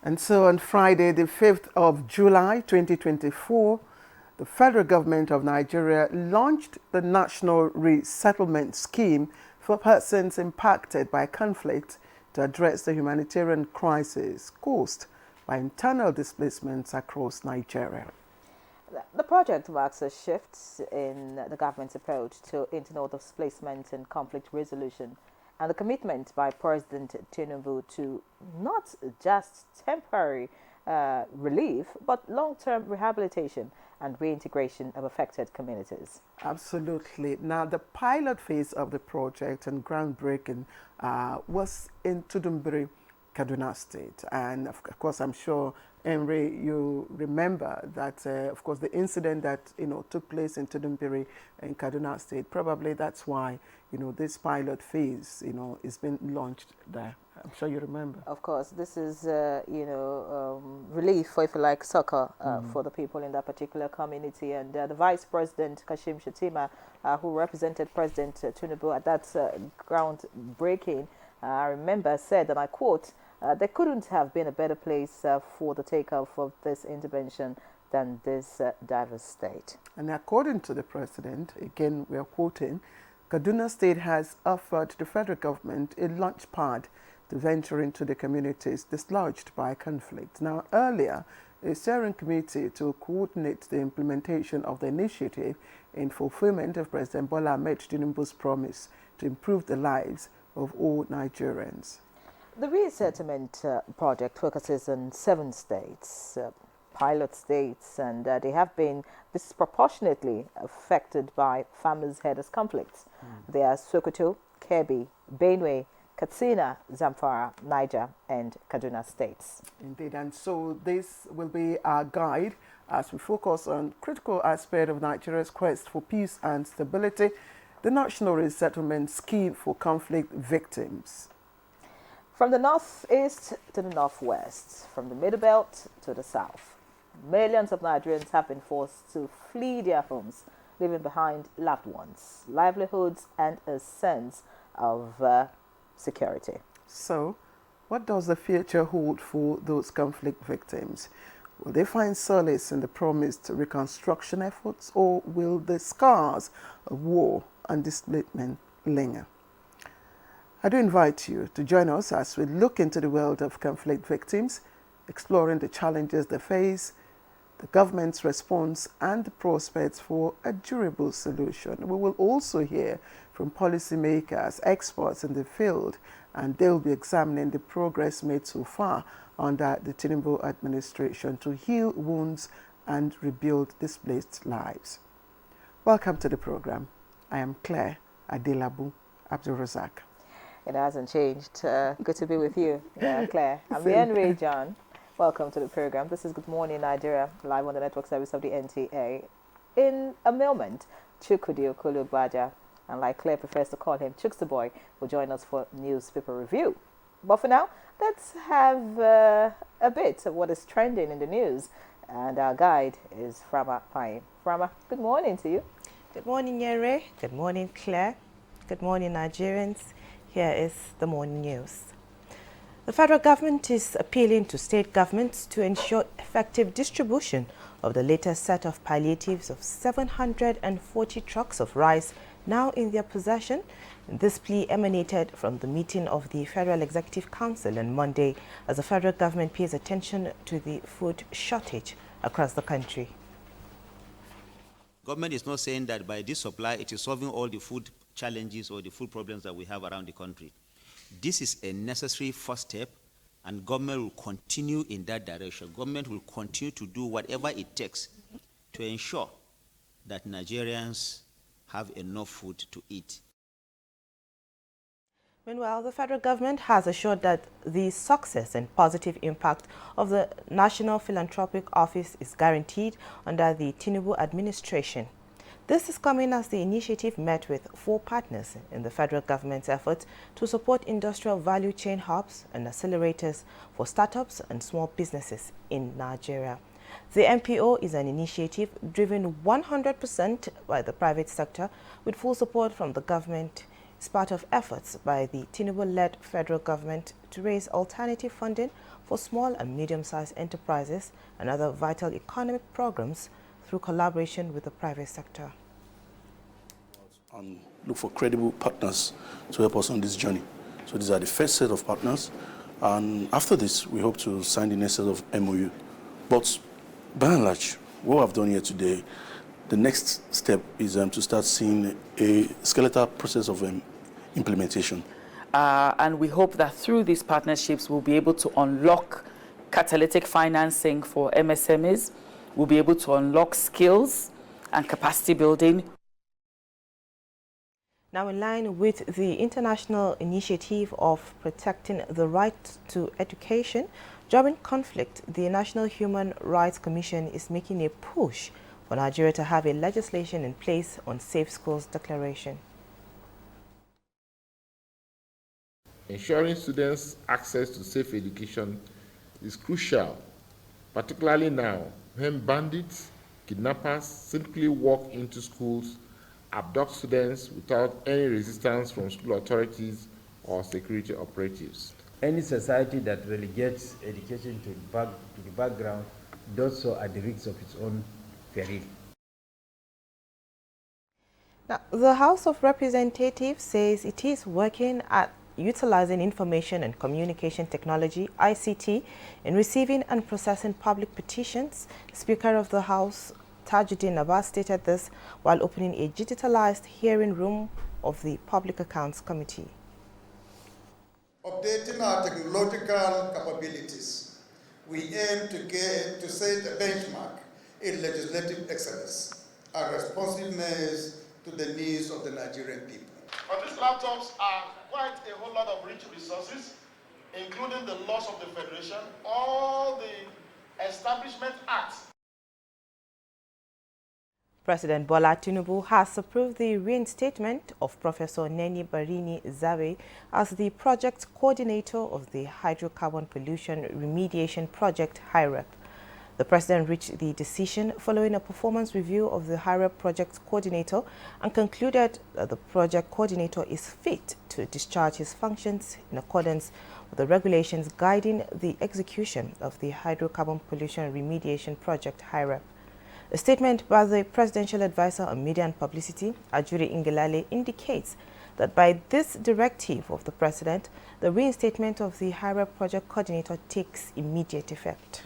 And so on Friday, the 5th of July 2024, the federal government of Nigeria launched the National Resettlement Scheme for persons impacted by conflict to address the humanitarian crisis caused by internal displacements across Nigeria. The project marks a shift in the government's approach to internal displacement and conflict resolution, and the commitment by President Tinubu to not just temporary relief, but long-term rehabilitation and reintegration of affected communities. Absolutely. Now, the pilot phase of the project and groundbreaking was in Tudumbiri, Kaduna State. And of course, I'm sure, Henry, you remember that, of course, the incident that, took place in Tudumbiri in Kaduna State, probably that's why, this pilot phase, is being launched there. I'm sure you remember. Of course, this is, relief, for, if you like, soccer for the people in that particular community. And the Vice President, Kashim Shettima, who represented President Tinubu at that groundbreaking, I remember said, and I quote, there couldn't have been a better place for the takeoff of this intervention than this diverse state. And according to the president, again, we are quoting, Kaduna State has offered the federal government a launch pad to venture into the communities dislodged by conflict. Now, earlier, a steering committee to coordinate the implementation of the initiative in fulfillment of President Bola Ahmed Tinubu's promise to improve the lives of all Nigerians. The resettlement project focuses on 7 states, pilot states, and they have been disproportionately affected by farmers-headers conflicts. They are Sokoto, Kebbi, Benue, Katsina, Zamfara, Niger, and Kaduna states. Indeed, and so this will be our guide as we focus on critical aspect of Nigeria's quest for peace and stability, the National Resettlement Scheme for Conflict Victims. From the northeast to the northwest, from the middle belt to the south, millions of Nigerians have been forced to flee their homes, leaving behind loved ones, livelihoods, and a sense of security. So, what does the future hold for those conflict victims? Will they find solace in the promised reconstruction efforts, or will the scars of war and displacement linger? I do invite you to join us as we look into the world of conflict victims, exploring the challenges they face, the government's response, and the prospects for a durable solution. We will also hear from policymakers, experts in the field, and they'll be examining the progress made so far under the Tinubu administration to heal wounds and rebuild displaced lives. Welcome to the program. I am Claire Adelabu Abdulrazak. It hasn't changed. Good to be with you, Claire. I'm Henry John. Welcome to the program. This is Good Morning Nigeria, live on the network service of the NTA. In a moment, Chukwudi Okolo-Gbaja, and like Claire prefers to call him, Chooks the Boy, will join us for newspaper review. But for now, let's have a bit of what is trending in the news. And our guide is Frama Pine. Frama, good morning to you. Good morning, Yere. Good morning, Claire. Good morning, Nigerians. Here is the morning news. The federal government is appealing to state governments to ensure effective distribution of the latest set of palliatives of 740 trucks of rice now in their possession. This plea emanated from the meeting of the Federal Executive Council on Monday as the federal government pays attention to the food shortage across the country. Government is not saying that by this supply it is solving all the food challenges or the food problems that we have around the country. This is a necessary first step, and government will continue in that direction. Government will continue to do whatever it takes to ensure that Nigerians have enough food to eat. Meanwhile, the federal government has assured that the success and positive impact of the National Philanthropic Office is guaranteed under the Tinubu administration. This is coming as the initiative met with 4 partners in the federal government's efforts to support industrial value chain hubs and accelerators for startups and small businesses in Nigeria. The MPO is an initiative driven 100% by the private sector with full support from the government, is part of efforts by the Tinubu-led federal government to raise alternative funding for small and medium-sized enterprises and other vital economic programs through collaboration with the private sector. And look for credible partners to help us on this journey. So these are the first set of partners, and after this, we hope to sign the next set of MOU. But by and large, what I've done here today, the next step is to start seeing a skeletal process of implementation. And we hope that through these partnerships, we'll be able to unlock catalytic financing for MSMEs. We'll be able to unlock skills and capacity building. Now, in line with the international initiative of protecting the right to education during conflict, the National Human Rights Commission is making a push for Nigeria to have a legislation in place on Safe Schools Declaration. Ensuring students access to safe education is crucial, particularly now when bandits, kidnappers simply walk into schools, abduct students without any resistance from school authorities or security operatives. Any society that relegates education to the background does so at the risk of its own peril. Now, the House of Representatives says it is working at utilizing information and communication technology, ICT, in receiving and processing public petitions. The Speaker of the House, Tajuddin Abbas, stated this while opening a digitalized hearing room of the Public Accounts Committee. Updating our technological capabilities, we aim to set a benchmark in legislative excellence and responsiveness to the needs of the Nigerian people. But these laptops are quite a whole lot of rich resources, including the laws of the Federation, all the Establishment Acts. President Bola Tinubu has approved the reinstatement of Professor Neni Barini Zawe as the project coordinator of the Hydrocarbon Pollution Remediation Project, HIREP. The President reached the decision following a performance review of the HIREP project coordinator and concluded that the project coordinator is fit to discharge his functions in accordance with the regulations guiding the execution of the Hydrocarbon Pollution Remediation Project, HIREP. A statement by the Presidential Advisor on Media and Publicity, Ajuri Ngelale, indicates that by this directive of the President, the reinstatement of the HIREP project coordinator takes immediate effect.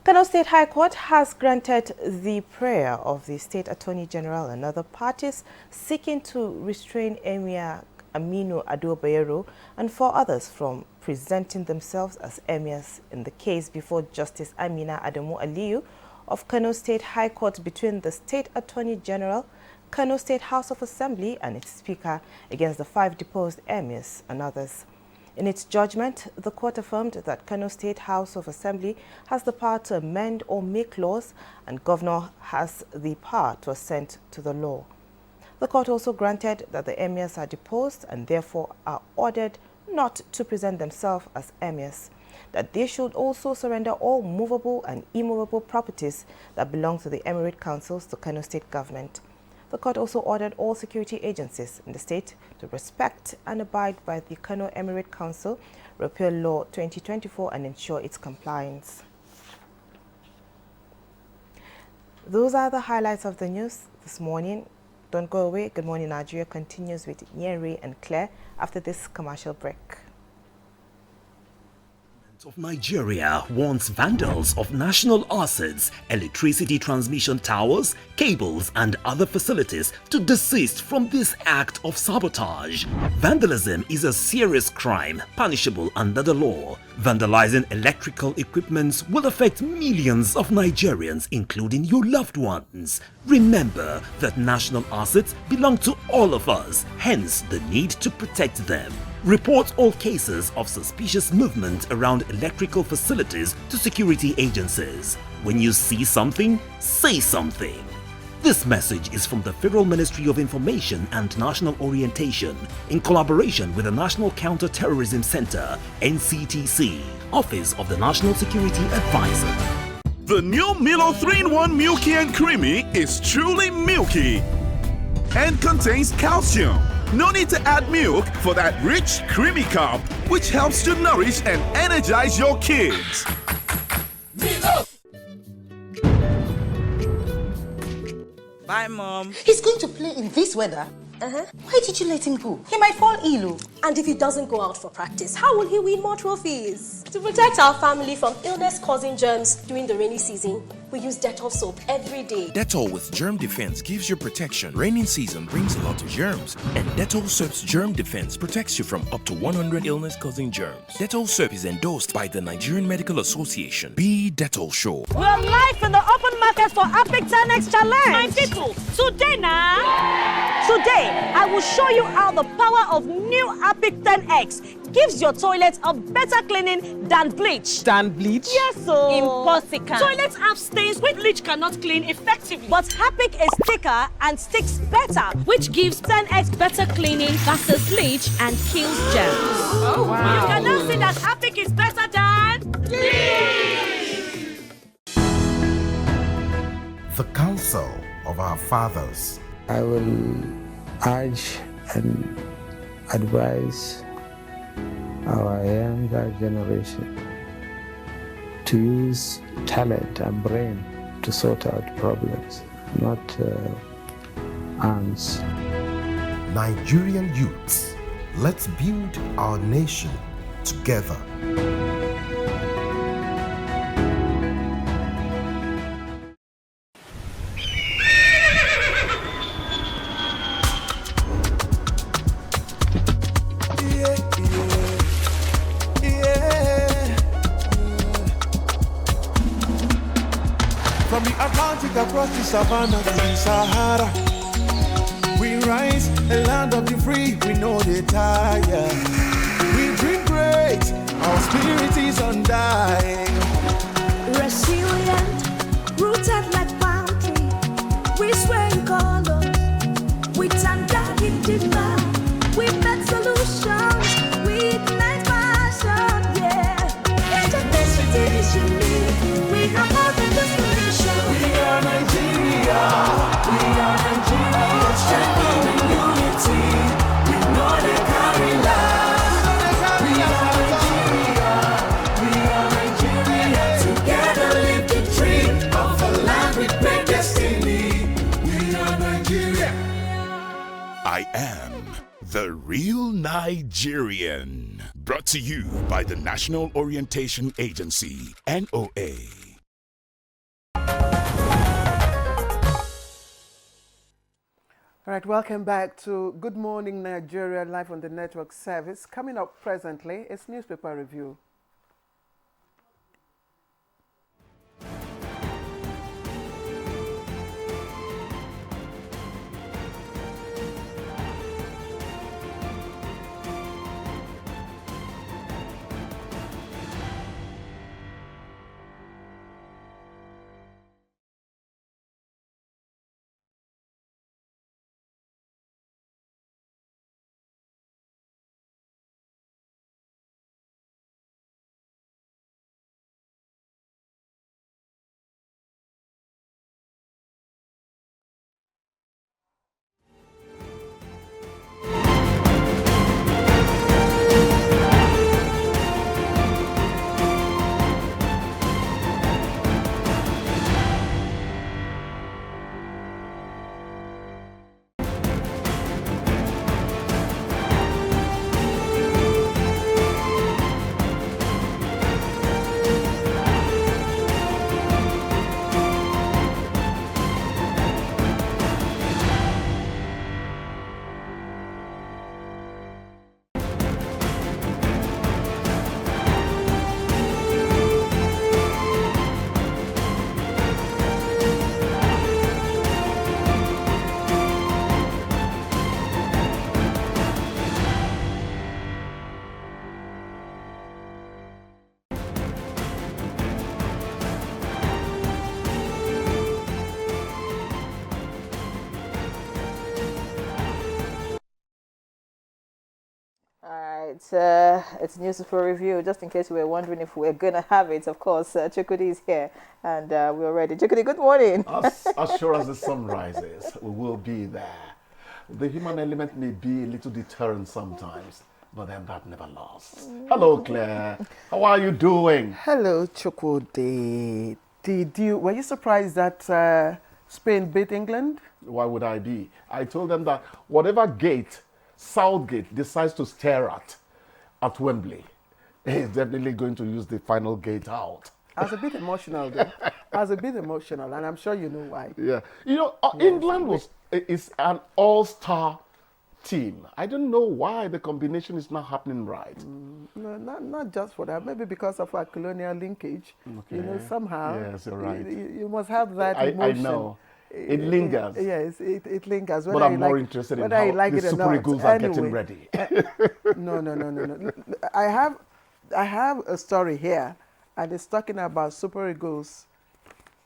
Kano State High Court has granted the prayer of the State Attorney General and other parties seeking to restrain Emir Aminu Ado Bayero and 4 others from presenting themselves as emirs in the case before Justice Amina Adamu Aliyu of Kano State High Court between the State Attorney General, Kano State House of Assembly and its Speaker against the 5 deposed emirs and others. In its judgment, the court affirmed that Kano State House of Assembly has the power to amend or make laws, and Governor has the power to assent to the law. The court also granted that the emirs are deposed and therefore are ordered not to present themselves as emirs, that they should also surrender all movable and immovable properties that belong to the emirate councils to Kano State government. The court also ordered all security agencies in the state to respect and abide by the Kano Emirate Council Repeal Law 2024 and ensure its compliance. Those are the highlights of the news this morning. Don't go away. Good Morning Nigeria continues with Nyenri and Claire after this commercial break. Of Nigeria warns vandals of national assets, electricity transmission towers, cables and other facilities to desist from this act of sabotage. Vandalism is a serious crime punishable under the law. Vandalizing electrical equipment will affect millions of Nigerians, including your loved ones. Remember that national assets belong to all of us, hence the need to protect them. Report all cases of suspicious movement around electrical facilities to security agencies. When you see something, say something. This message is from the Federal Ministry of Information and National Orientation in collaboration with the National Counter-Terrorism Center, NCTC, Office of the National Security Advisor. The new Milo 3-in-1 Milky and Creamy is truly milky. and contains calcium. No need to add milk for that rich, creamy cup, which helps to nourish and energize your kids. Bye, Mom. He's going to play in this weather? Why did you let him go? He might fall ill. And if he doesn't go out for practice, how will he win more trophies? To protect our family from illness-causing germs during the rainy season, we use Dettol soap every day. Dettol with germ defense gives you protection. Rainy season brings a lot of germs, and Dettol soap's germ defense protects you from up to 100 illness-causing germs. Dettol soap is endorsed by the Nigerian Medical Association. Be Dettol sure. We are live in the open market for Epic 10X Challenge. My people, today I will show you how the power of new Epic 10X gives your toilet a better cleaning than bleach. Than bleach? Yes, so. Impossible. Toilets have stains which bleach cannot clean effectively. But Epic is thicker and sticks better, which gives 10X better cleaning versus bleach and kills germs. Oh, wow. You can now see that Epic is better than bleach. The counsel of our fathers. I will urge and advise our younger generation to use talent and brain to sort out problems, not arms. Nigerian youths, let's build our nation together. From the Atlantic across the savannah to the Sahara, we rise, a land of the free, we know they tire. We dream great, our spirit is undying. Resilient, rooted like palm tree, we swear in color, with undying demand, we make solutions, we ignite passion, yeah. Diversity is unique, we are more than just a nation. We are Nigeria, strengthened in unity, we know they carry love. We are Nigeria, together live the dream of a land with great destiny. We are Nigeria. I am the real Nigerian. Brought to you by the National Orientation Agency, NOA. All right, welcome back to Good Morning Nigeria, live on the network service. Coming up presently is newspaper review. It's news for review. Just in case you were wondering if we're going to have it, of course, Chukwudi is here and we're ready. Chukwudi, good morning. As sure as the sun rises, we will be there. the human element may be a little deterrent sometimes, but then that never lasts. Hello, Claire. How are you doing? Hello, Chukwudi. Were you surprised that Spain beat England? Why would I be? I told them that whatever gate Southgate decides to stare at Wembley, he's definitely going to use the final gate out. I was a bit emotional, though. I was a bit emotional, and I'm sure you know why. Yeah. You know, Yes. England is an all-star team. I don't know why the combination is not happening right. No, not just for that. Maybe because of our colonial linkage. Okay. You know, somehow. Yes, you're right. You must have that I emotion. know. It lingers. Yes, it lingers. But I'm more interested in how the Super Eagles are getting ready. No. I have a story here, and it's talking about Super Eagles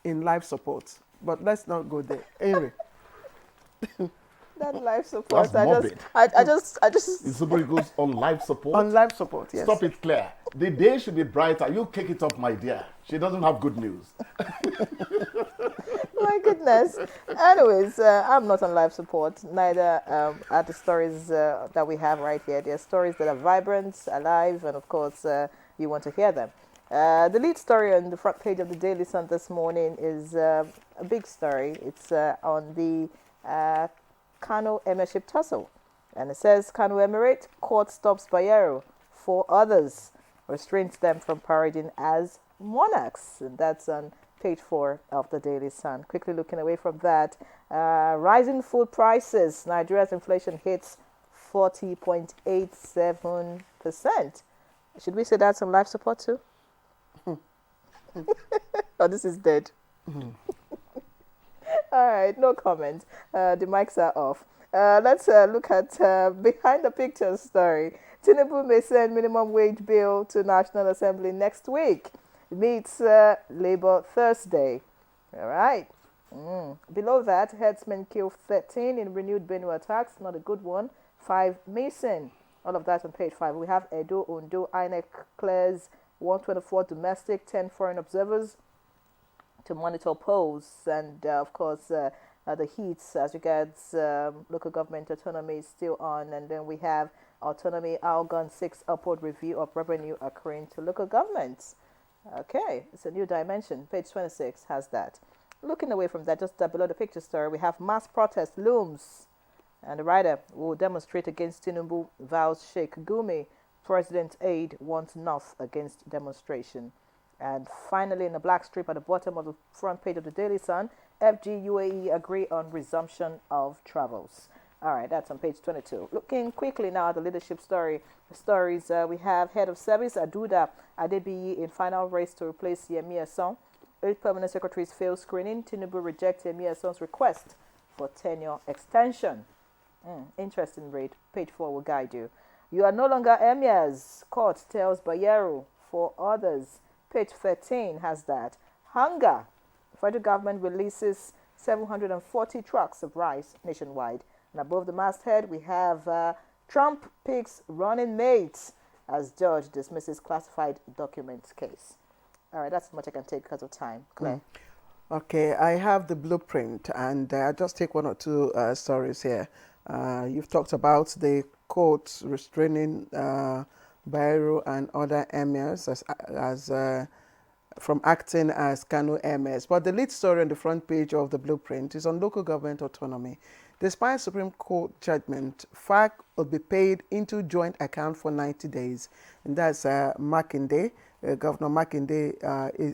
in life support. But let's not go there. Anyway. That life support. That's morbid. I just. Is Super Eagles on life support? On life support, yes. Stop it, Claire. The day should be brighter. You kick it up, my dear. She doesn't have good news. My goodness. Anyways, I'm not on life support. Neither are the stories that we have right here. They're stories that are vibrant, alive, and of course, you want to hear them. The lead story on the front page of the Daily Sun this morning is a big story. It's on the Kano Emirship tussle. And it says, Kano Emirate, court stops Bayero. 4 others restrains them from parading as monarchs. And that's on page 4 of the Daily Sun. Quickly looking away from that, rising food prices. Nigeria's inflation hits 40.87%. Should we say that's on life support too? Oh, this is dead. All right, no comment. The mics are off. Let's look at behind the picture story. Tinubu may send minimum wage bill to National Assembly next week. Meets Labour Thursday. All right. Below that, herdsmen kill 13 in renewed Benue attacks. Not a good one. 5 missing. All of that on page 5. We have Edo, Ondo, INEC clears 124 domestic, 10 foreign observers to monitor polls. And, of course, the heats as regards local government autonomy is still on. And then we have autonomy, Algon 6 upward review of revenue accruing to local governments. Okay, it's a new dimension. Page 26 has that. Looking away from that, just below the picture story, we have mass protest looms. And the writer will demonstrate against Tinubu, vows Sheikh Gumi. President aide wants North against demonstration. And finally, in the black strip at the bottom of the front page of the Daily Sun, FG UAE agree on resumption of travels. All right, that's on page 22. Looking quickly now at the leadership stories, we have Head of Service Aduda Adebiyi in final race to replace Yemi Asson. 8 permanent secretaries fail screening. Tinubu rejects Yemi Asson's request for tenure extension. Interesting read. Page 4 will guide you. You are no longer emirs. Court tells Bayero. 4 others. Page 13 has that. Hunger. Federal government releases 740 trucks of rice nationwide. And above the masthead, we have Trump picks running mates as judge dismisses classified documents case. All right, that's as much I can take because of time. Claire. Okay, I have the blueprint, and I'll just take 1 or 2 stories here. You've talked about the court restraining Bayero and other emirs as from acting as Kano emirs. But the lead story on the front page of the blueprint is on local government autonomy. Despite Supreme Court judgment, FAC will be paid into joint account for 90 days. And that's Makinde, Governor Makinde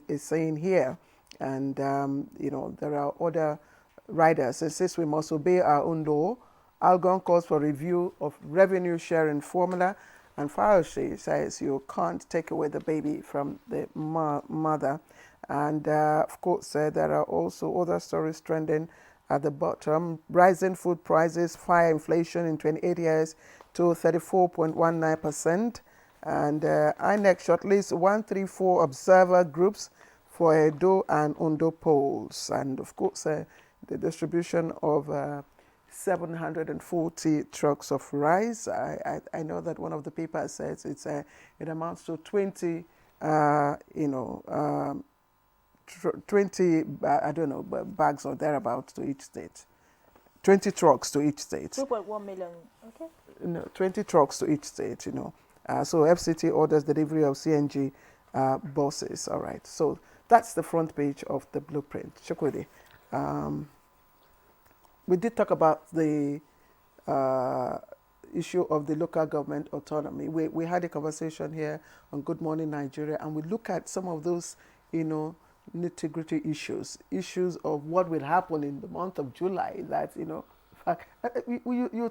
is saying here. And, there are other riders. It says we must obey our own law. Algon calls for review of revenue sharing formula. And Fauci says you can't take away the baby from the mother. And, of course, there are also other stories trending at the bottom. Rising food prices, fire inflation in 28 years to 34.19%. And INEC shortlists 134 observer groups for Edo and Ondo polls. And of course, the distribution of 740 trucks of rice. I know that one of the papers says it amounts to 20, 20, bags or thereabouts to each state. 20 trucks to each state. 2.1 million. Okay. No, 20 trucks to each state, So FCT orders delivery of CNG buses. All right. So that's the front page of the blueprint. Chukwudi. We did talk about the issue of the local government autonomy. We had a conversation here on Good Morning Nigeria, and we look at some of those, nitty-gritty issues of what will happen in the month of July. That, you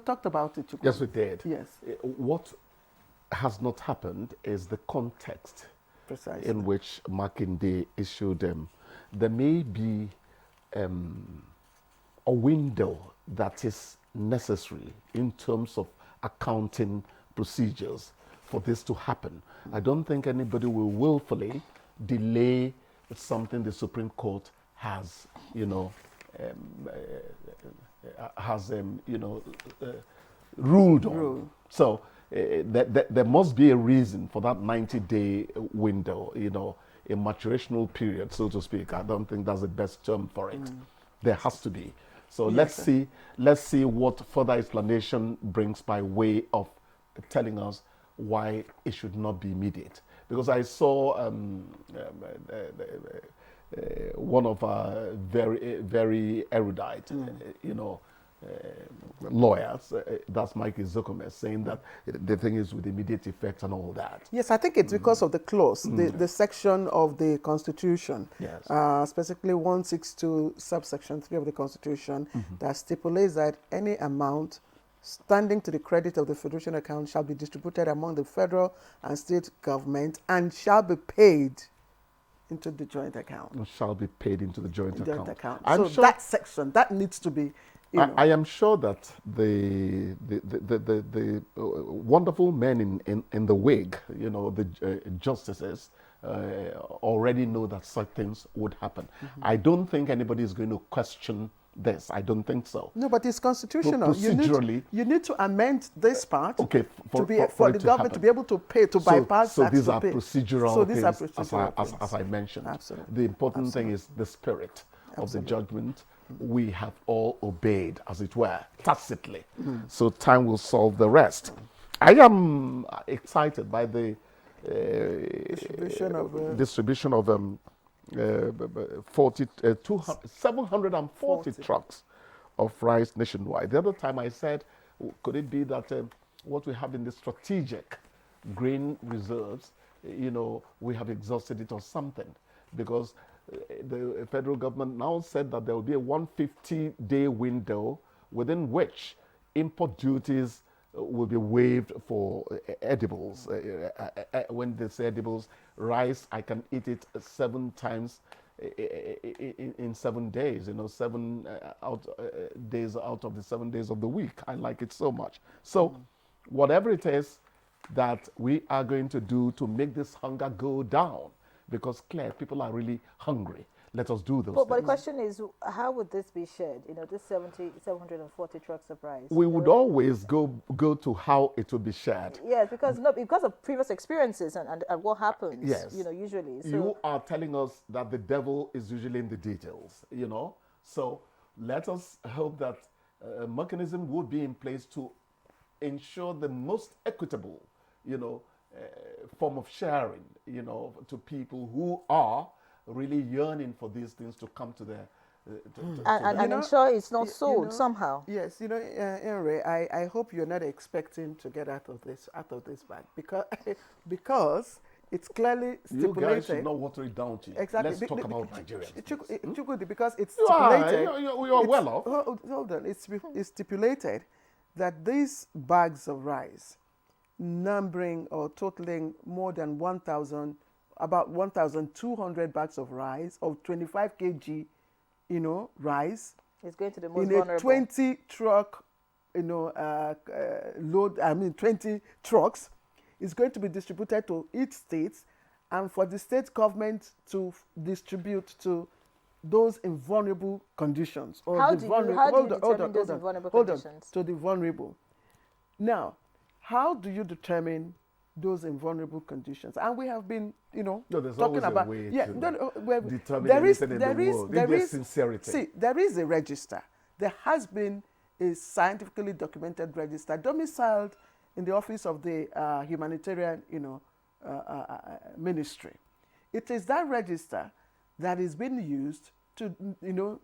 talked about it. Yes, we did. Yes. What has not happened is the context Precisely. in which Makinde issued them. There may be a window that is necessary in terms of accounting procedures for this to happen. I don't think anybody will willfully delay something the Supreme Court has, ruled on. So there must be a reason for that 90-day window, a maturational period, so to speak. I don't think that's the best term for it. There has to be. So Yes, let's see what further explanation brings by way of telling us why it should not be immediate. Because I saw one of our very erudite, lawyers, that's Mike Izokome, saying that the thing is with immediate effect and all that. Yes, I think it's because of the clause, the section of the Constitution, specifically 162 subsection 3 of the Constitution, that stipulates that any amount standing to the credit of the Federation account shall be distributed among the federal and state government and shall be paid into the joint account. Shall be paid into the joint account. So sure that section, that needs to be. I am sure that the wonderful men in the wig, the justices, already know that such things would happen. I don't think anybody is going to question this. I don't think so. No, but it's constitutional. Procedurally, you need to amend this part for the government happen. to be able to pay, to bypass so that. these are procedural things, as I mentioned. Absolutely. The important thing is the spirit of the judgment. We have all obeyed, as it were, tacitly. So time will solve the rest. I am excited by the distribution of 740 trucks of rice nationwide. The other time I said, could it be that what we have in the strategic grain reserves, we have exhausted it or something? Because the federal government now said that there will be a 150-day window within which import duties will be waived for edibles. When they say edibles, rice, I can eat it 7 times in 7 days, 7 days out of the 7 days of the week. I like it so much. So whatever it is that we are going to do to make this hunger go down, because Claire, people are really hungry. Let us do those things. But the question is, how would this be shared? This 740 trucks of rice. We would always go to how it would be shared. Yes, because of previous experiences and what happens. Yes. Usually. So you are telling us that the devil is usually in the details. So let us hope that a mechanism would be in place to ensure the most equitable, form of sharing, to people who are really yearning for these things to come to their and ensure it's not sold somehow. Yes, Henry, I hope you're not expecting to get out of this bag because it's clearly stipulated. You guys should not water it down to you. Exactly. Let's talk about Nigerians. Because it's stipulated. You are well off. Hold on. It's stipulated that these bags of rice, numbering or totaling more than about 1,200 bags of rice, of 25 kg, rice. It's going to the most in vulnerable. A 20 truck, load. 20 trucks is going to be distributed to each state, and for the state government to distribute to those in vulnerable conditions. Or how do you determine those in vulnerable conditions? To the vulnerable. Now, how do you determine those in vulnerable conditions? And we have been, talking about. Determine anything in the world. There is sincerity. See, there is a register. There has been a scientifically documented register domiciled in the office of the humanitarian, ministry. It is that register that is being used to,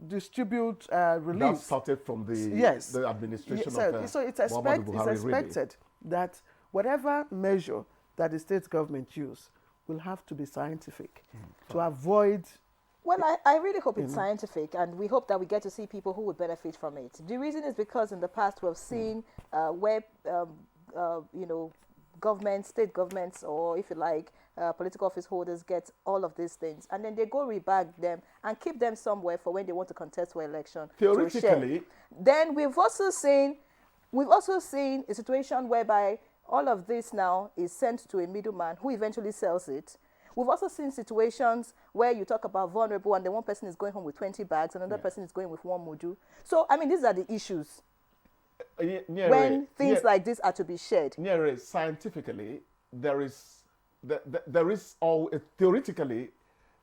distribute relief. That started from the administration of so it's Muhammadu Buhari, expected that whatever measure that the state government use will have to be scientific to avoid. Well, I really hope it's scientific, and we hope that we get to see people who would benefit from it. The reason is because in the past we've seen where, governments, state governments, or if you like, political office holders get all of these things, and then they go rebag them and keep them somewhere for when they want to contest for election. Theoretically. Then we've also seen a situation whereby all of this now is sent to a middleman who eventually sells it. We've also seen situations where you talk about vulnerable and then one person is going home with 20 bags and another person is going with one modu. So, I mean, these are the issues when things like this are to be shared. Scientifically, theoretically,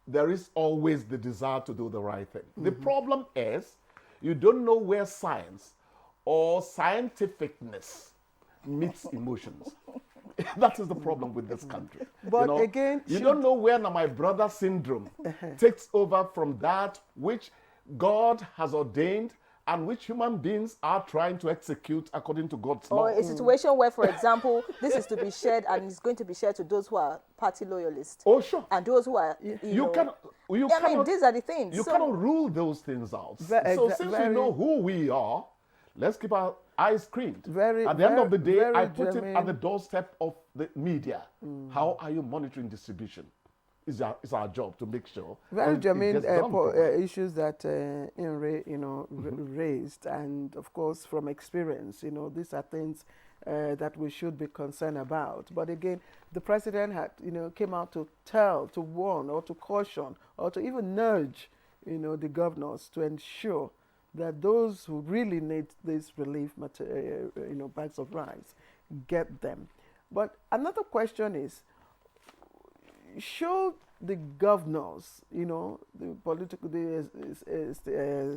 there is always the desire to do the right thing. The problem is you don't know where science or scientificness meets emotions. That is the problem with this country. But again, you don't know where my brother syndrome takes over from that which God has ordained and which human beings are trying to execute according to God's law. Or a situation where, for example, this is to be shared and it's going to be shared to those who are party loyalists. Oh, sure. And those who are, these are the things. You cannot rule those things out. So since we know who we are, let's keep our eyes screened. At the end of the day, I put it at the doorstep of the media. How are you monitoring distribution? It's our job to make sure. Very germane issues that Inre, raised, and of course from experience, these are things that we should be concerned about. But again, the president had, came out to to warn, or to caution, or to even nudge, the governors to ensure that those who really need this relief material, bags of rice, get them. But another question is, should the governors, the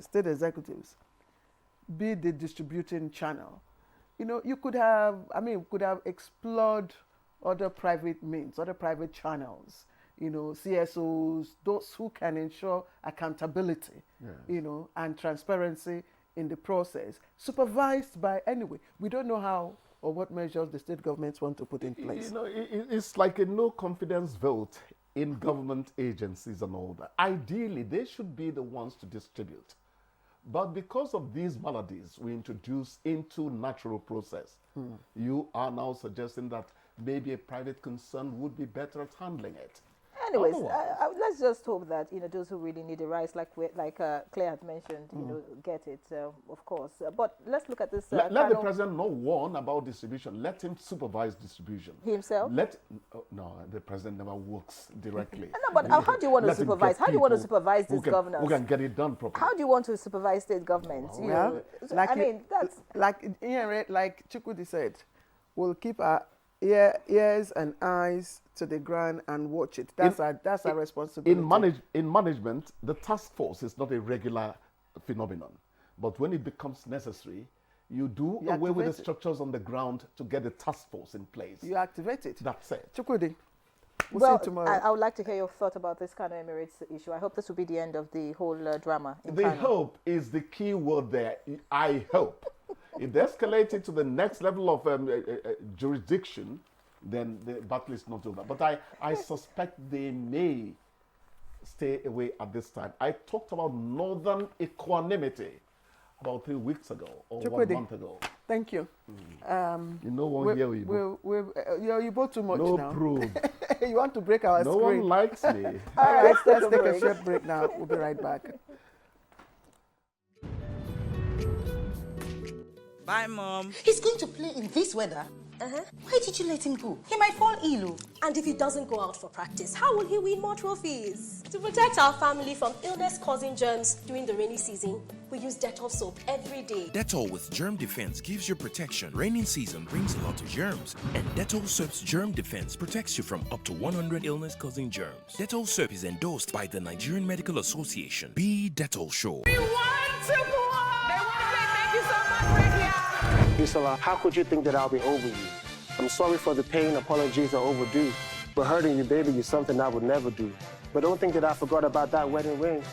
state executives, be the distributing channel? You could have, could have explored other private means, other private channels, CSOs, those who can ensure accountability, and transparency in the process, supervised by, anyway, we don't know how or what measures the state governments want to put in place. It's like a no confidence vote in government agencies and all that. Ideally, they should be the ones to distribute. But because of these maladies we introduce into natural process, you are now suggesting that maybe a private concern would be better at handling it. Anyways, let's just hope that those who really need the rice, like Claire had mentioned, get it, of course. But let's look at this. Let the president not warn about distribution. Let him supervise distribution. Himself? No, the president never works directly. No, but how do you want to supervise? How do you want to supervise these governors? Who can get it done properly? How do you want to supervise state governments? That's like Chukwudi said, we'll keep our ears and eyes to the ground and watch it. That's our responsibility. In management, the task force is not a regular phenomenon. But when it becomes necessary, you do away with the structures on the ground to get the task force in place. You activate it. That's it. Chukwudi, we'll see you tomorrow. I would like to hear your thought about this Kano Emirates issue. I hope this will be the end of the whole drama in Kano. Hope is the key word there. I hope. If they escalate it to the next level of jurisdiction, then the battle is not over. But I suspect they may stay away at this time. I talked about northern equanimity about 3 weeks ago or Chukwudi, 1 month ago. Thank you. You both too much no now. Probe. You want to break our No screen. one likes me. All right, let's take a short break now. We'll be right back. Bye, Mom. He's going to play in this weather. Why did you let him go? He might fall ill. And if he doesn't go out for practice, how will he win more trophies? To protect our family from illness-causing germs during the rainy season, we use Dettol soap every day. Dettol with germ defense gives you protection. Rainy season brings a lot of germs, and Dettol soap's germ defense protects you from up to 100 illness-causing germs. Dettol soap is endorsed by the Nigerian Medical Association. Be Dettol sure. We want to go on! They want to say thank you so much, Bisola, how could you think that I'll be over you? I'm sorry for the pain, apologies are overdue. But hurting you, baby, is something I would never do. But don't think that I forgot about that wedding ring.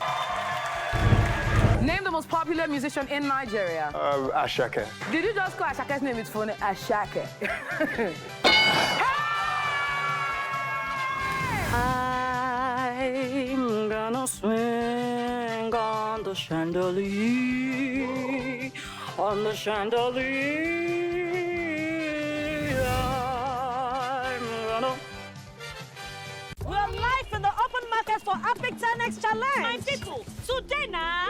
Name the most popular musician in Nigeria. Ashake. Did you just call Ashake's name? It's funny, Ashake. I'm gonna swing on the chandelier, on the chandelier. I'm gonna... We're live in the open market for Epic 10X Challenge. My people, today now,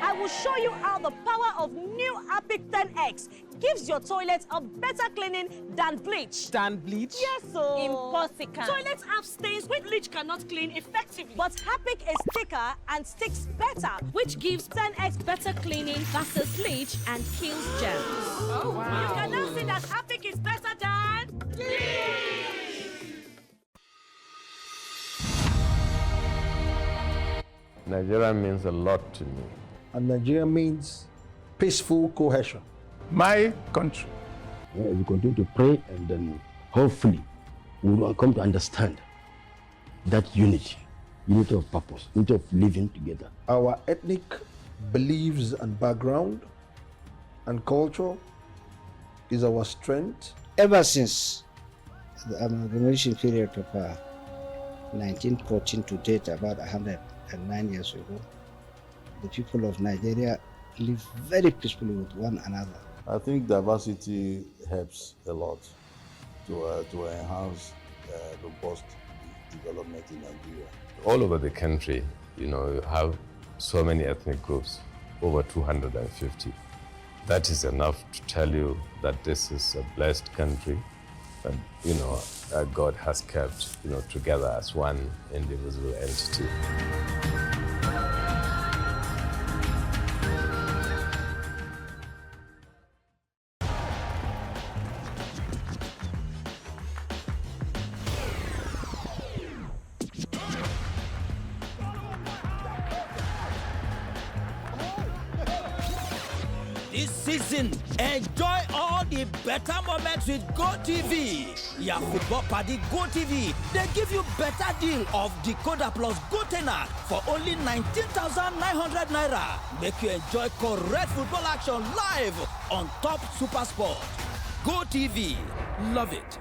I will show you how the power of new Epic 10X gives your toilet a better cleaning than bleach. Than bleach? Yes, so. Impossible. Toilets have stains which bleach cannot clean effectively. But Epic is thicker and sticks better, which gives 10X better cleaning versus bleach and kills germs. Oh, wow. You can now see that Epic is better than bleach. Nigeria means a lot to me. And Nigeria means peaceful cohesion. My country. We continue to pray, and then hopefully we will come to understand that unity of purpose, unity of living together. Our ethnic beliefs and background and culture is our strength. Ever since the amalgamation period of 1914 to date, about 109 years ago, the people of Nigeria live very peacefully with one another. I think diversity helps a lot to enhance robust development in Nigeria. All over the country, you have so many ethnic groups, over 250. That is enough to tell you that this is a blessed country, and that God has kept, together as one indivisible entity. This season, enjoy all the better moments with GoTV. Your football party GoTV, they give you better deal of decoder plus GoTenna for only 19,900 naira. Make you enjoy correct football action live on Top Super Sport. GoTV, love it.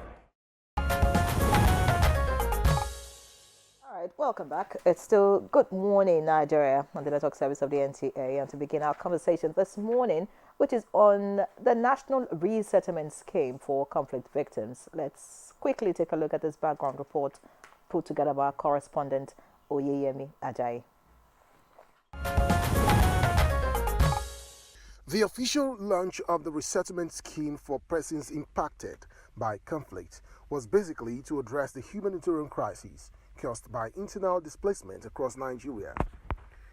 All right, welcome back. It's still Good Morning Nigeria on the network service of the NTA, and to begin our conversation this morning, which is on the National Resettlement Scheme for conflict victims. Let's quickly take a look at this background report put together by our correspondent Oyeyemi Ajayi. The official launch of the resettlement scheme for persons impacted by conflict was basically to address the humanitarian crisis caused by internal displacement across Nigeria.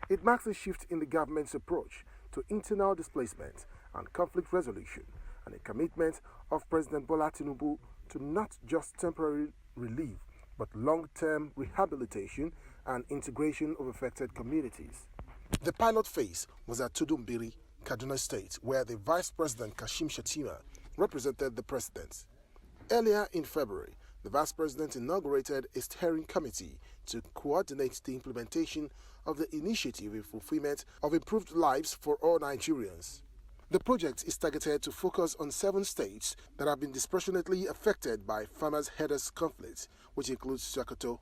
It marks a shift in the government's approach to internal displacement and conflict resolution, and a commitment of President Bola Tinubu to not just temporary relief, but long-term rehabilitation and integration of affected communities. The pilot phase was at Tudumbiri, Kaduna State, where the Vice President Kashim Shettima represented the President. Earlier in February, the Vice President inaugurated a steering committee to coordinate the implementation of the initiative in fulfillment of improved lives for all Nigerians. The project is targeted to focus on 7 states that have been disproportionately affected by farmers' herders' conflicts, which includes Sokoto,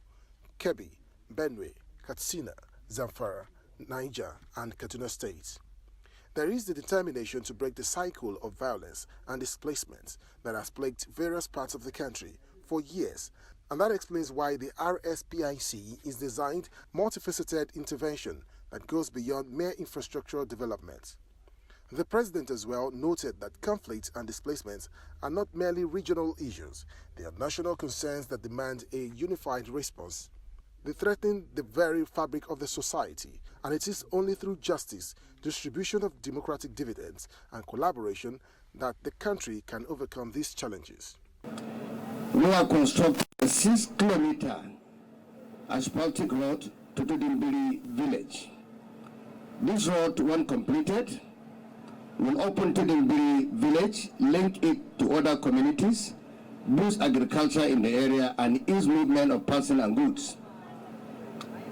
Kebbi, Benue, Katsina, Zamfara, Niger, and Kaduna states. There is the determination to break the cycle of violence and displacement that has plagued various parts of the country for years, and that explains why the RSPIC is designed multifaceted intervention that goes beyond mere infrastructural development. The President as well noted that conflicts and displacements are not merely regional issues, they are national concerns that demand a unified response. They threaten the very fabric of the society, and it is only through justice, distribution of democratic dividends, and collaboration that the country can overcome these challenges. We are constructing a 6-kilometer asphaltic road to Tudimbiri village. This road, when completed, will open Tudunbiri village, link it to other communities, boost agriculture in the area, and ease movement of persons and goods.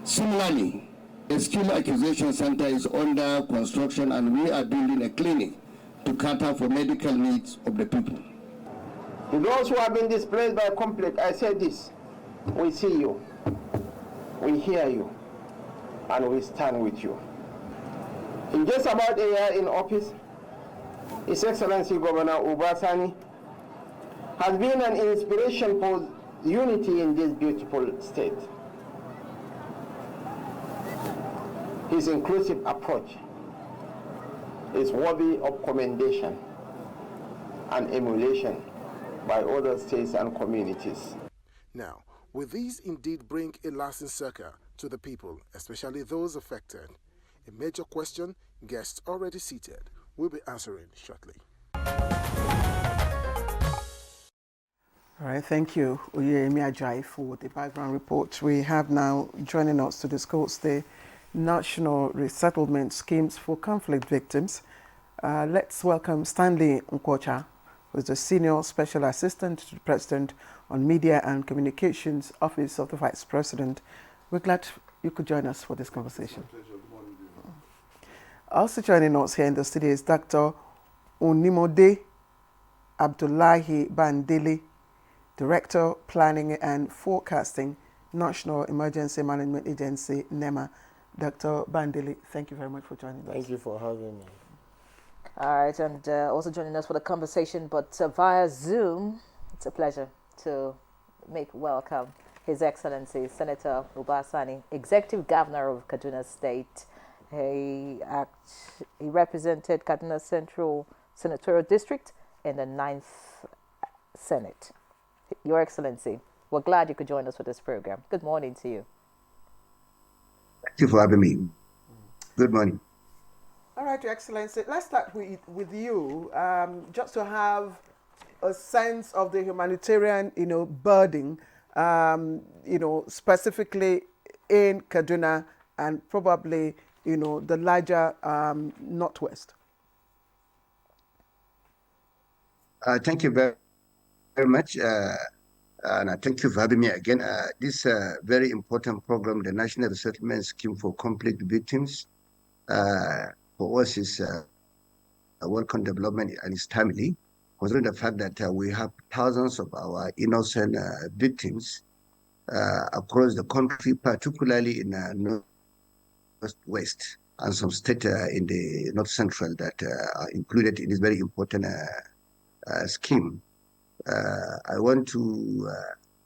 Similarly, a skill acquisition center is under construction, and we are building a clinic to cater for medical needs of the people. To those who have been displaced by conflict, I say this: we see you, we hear you, and we stand with you. In just about a year in office, His Excellency Governor Ubasani has been an inspiration for unity in this beautiful state. His inclusive approach is worthy of commendation and emulation by other states and communities. Now, will these indeed bring a lasting succor to the people, especially those affected? A major question guests already seated will be answering shortly. All right, thank you, Oyemi Ajayi, for the background report. We have now joining us to discuss the National Resettlement Schemes for Conflict Victims. Let's welcome Stanley Nkwocha, who is the Senior Special Assistant to the President on Media and Communications, Office of the Vice President. We're glad you could join us for this conversation. Also joining us here in the studio is Dr. Onimode Abdullahi Bandele, Director, Planning and Forecasting, National Emergency Management Agency, NEMA. Dr. Bandele, thank you very much for joining us. Thank you for having me. All right, and also joining us for the conversation, but via Zoom, it's a pleasure to make welcome His Excellency Senator Ubasani, Executive Governor of Kaduna State. He represented Kaduna Central Senatorial District in the 9th Senate. Your Excellency, we're glad you could join us for this program. Good morning to you. Thank you for having me. Good morning. All right, Your Excellency, let's start with you, just to have a sense of the humanitarian, burden, specifically in Kaduna and probably, the larger Northwest. Thank you very much. And thank you for having me again. This very important program, the National Resettlement Scheme for Conflict Victims, for us is a welcome development and it's timely, considering the fact that we have thousands of our innocent victims across the country, particularly in Northwest and some states in the North Central that are included in this very important scheme. I want to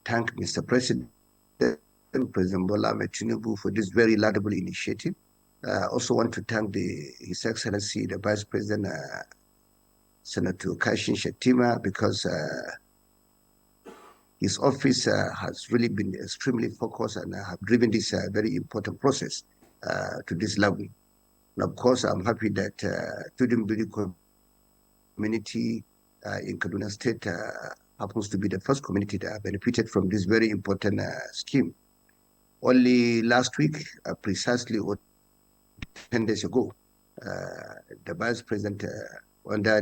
thank Mr. President, President Bola Ahmed Tinubu, for this very laudable initiative. Also want to thank His Excellency, the Vice President, Senator Kashin Shettima, because his office has really been extremely focused and have driven this very important process to this level. And of course, I'm happy that Tudunbiri community in Kaduna State happens to be the first community that benefited from this very important scheme. Only last week, precisely 10 days ago, the Vice President, under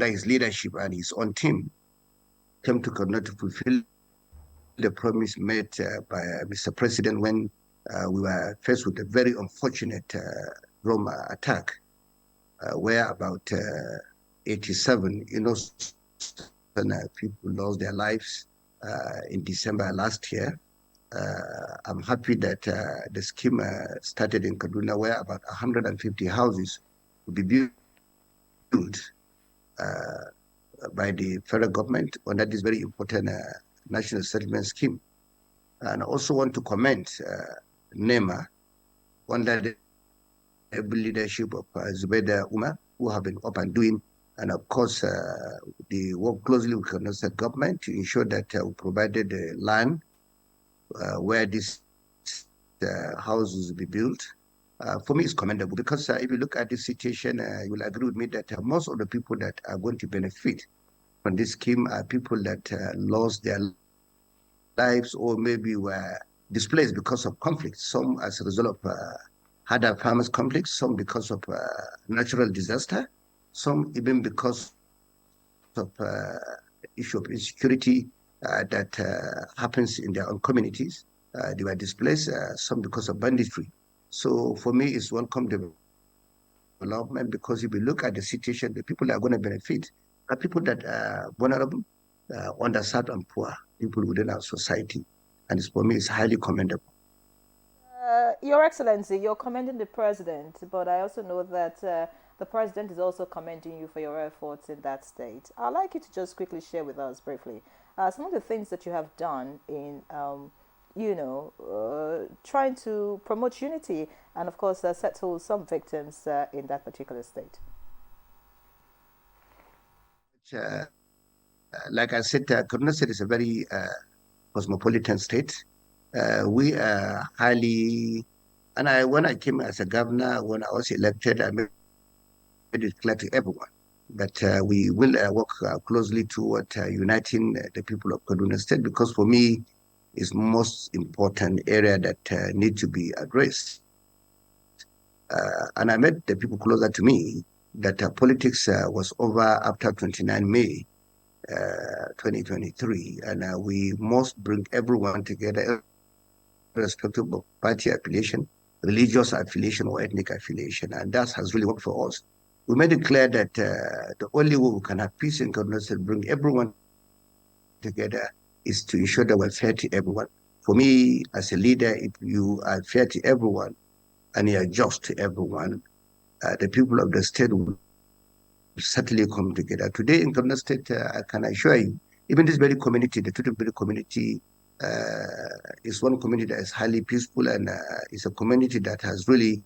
his leadership and his own team, came to Kaduna to fulfill the promise made by Mr. President when we were faced with a very unfortunate drone attack, where about 87 innocent people lost their lives in December last year. I'm happy that the scheme started in Kaduna, where about 150 houses will be built by the federal government under this very important national settlement scheme. And I also want to commend NEMA under the leadership of Zubaida Umar, who have been up and doing, and of course, they work closely with the state government to ensure that we provided the land where these houses will be built. For me, it's commendable because if you look at this situation, you will agree with me that most of the people that are going to benefit from this scheme are people that lost their lives or maybe were displaced because of conflict, some as a result of had a farmers' conflict, some because of natural disaster, some even because of issue of insecurity that happens in their own communities. They were displaced, some because of banditry. So for me, it's welcome development, because if you look at the situation, the people that are going to benefit are people that are vulnerable, underserved and poor, people within our society. And for me, it's highly commendable. Your Excellency, you're commending the president, but I also know that the president is also commending you for your efforts in that state. I'd like you to just quickly share with us briefly some of the things that you have done in, trying to promote unity and, of course, settle some victims in that particular state. Like I said, Kaduna State is a very cosmopolitan state. We are highly, and when I came as a governor, when I was elected, I made it clear to everyone that we will work closely toward uniting the people of Kaduna State, because for me, it's most important area that need to be addressed. And I met the people closer to me that politics was over after 29 May 2023, and we must bring everyone together, irrespective of party affiliation, religious affiliation, or ethnic affiliation, and that has really worked for us. We made it clear that the only way we can have peace in Kaduna State, bring everyone together, is to ensure that we're fair to everyone. For me, as a leader, if you are fair to everyone and you are just to everyone, the people of the state will certainly come together. Today in Kaduna State, I can assure you, even this very community, the Tudunbiri community, is one community that is highly peaceful, and is a community that has really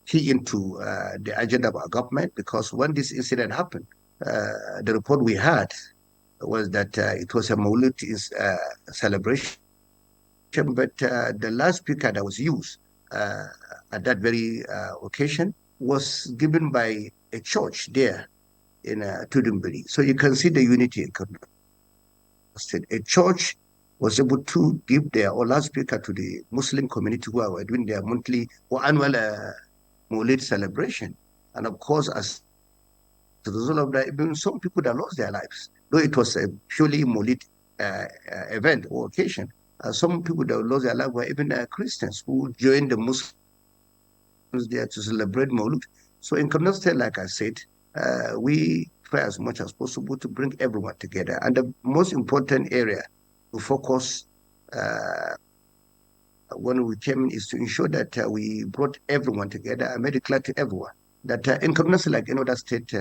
key into the agenda of our government, because when this incident happened, the report we had was that it was a Maulid celebration, but the last speaker that was used at that very occasion was given by a church there in Tudunbiri. So you can see the unity in Kaduna State. A church was able to give their last speaker to the Muslim community who are doing their monthly or annual Maulid celebration. And of course, as a result of that, even some people that lost their lives, though it was a purely Maulid event or occasion. Some people that lost their lives were even Christians who joined the Muslims there to celebrate Maulud. So in Kaduna State, like I said, we try as much as possible to bring everyone together. And the most important area to focus when we came in is to ensure that we brought everyone together and made it clear to everyone that in Kaduna State, like in other states,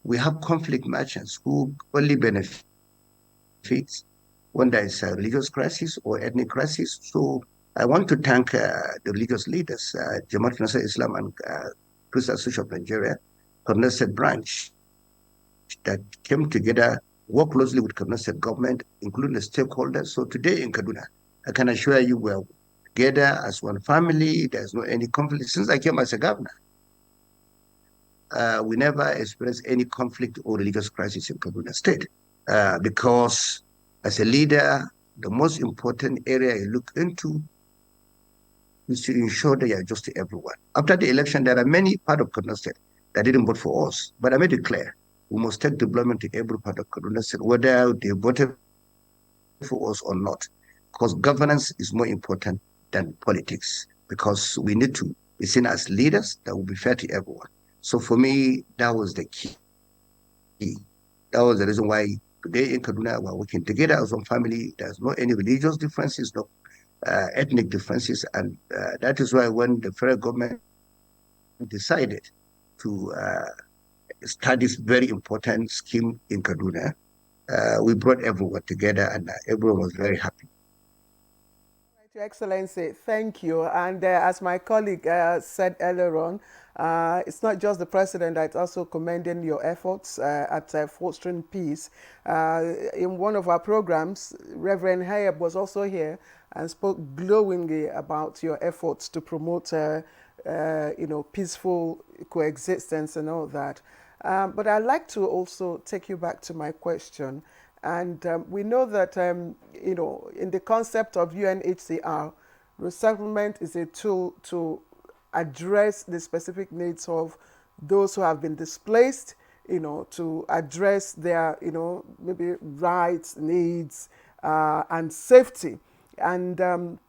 we have conflict merchants who only benefit when there is a religious crisis or ethnic crisis. So I want to thank the religious leaders, Jamaat Nasser Islam and Christian Association of Nigeria, Kaduna State branch, that came together, work closely with Kaduna State government, including the stakeholders. So today in Kaduna, I can assure you we're together as one family. There's no any conflict. Since I came as a governor, we never experienced any conflict or religious crisis in Kaduna State, because as a leader, the most important area you look into is to ensure that you are just to everyone. After the election, there are many parts of Kaduna State that didn't vote for us, but I made it clear we must take development to every part of Kaduna State, whether they voted for us or not, because governance is more important than politics, because we need to be seen as leaders that will be fair to everyone. So for me, that was the key. That was the reason why today in Kaduna we're working together as one family. There's no any religious differences, no ethnic differences, and that is why when the federal government decided to start this very important scheme in Kaduna, we brought everyone together, and everyone was very happy. Your Excellency, thank you. And as my colleague said earlier on, it's not just the president that's also commending your efforts at fostering peace. In one of our programs, Reverend Hayab was also here and spoke glowingly about your efforts to promote, peaceful coexistence and all that. But I'd like to also take you back to my question. And we know that, in the concept of UNHCR, Resettlement is a tool to address the specific needs of those who have been displaced, to address their, maybe rights, needs, and safety. And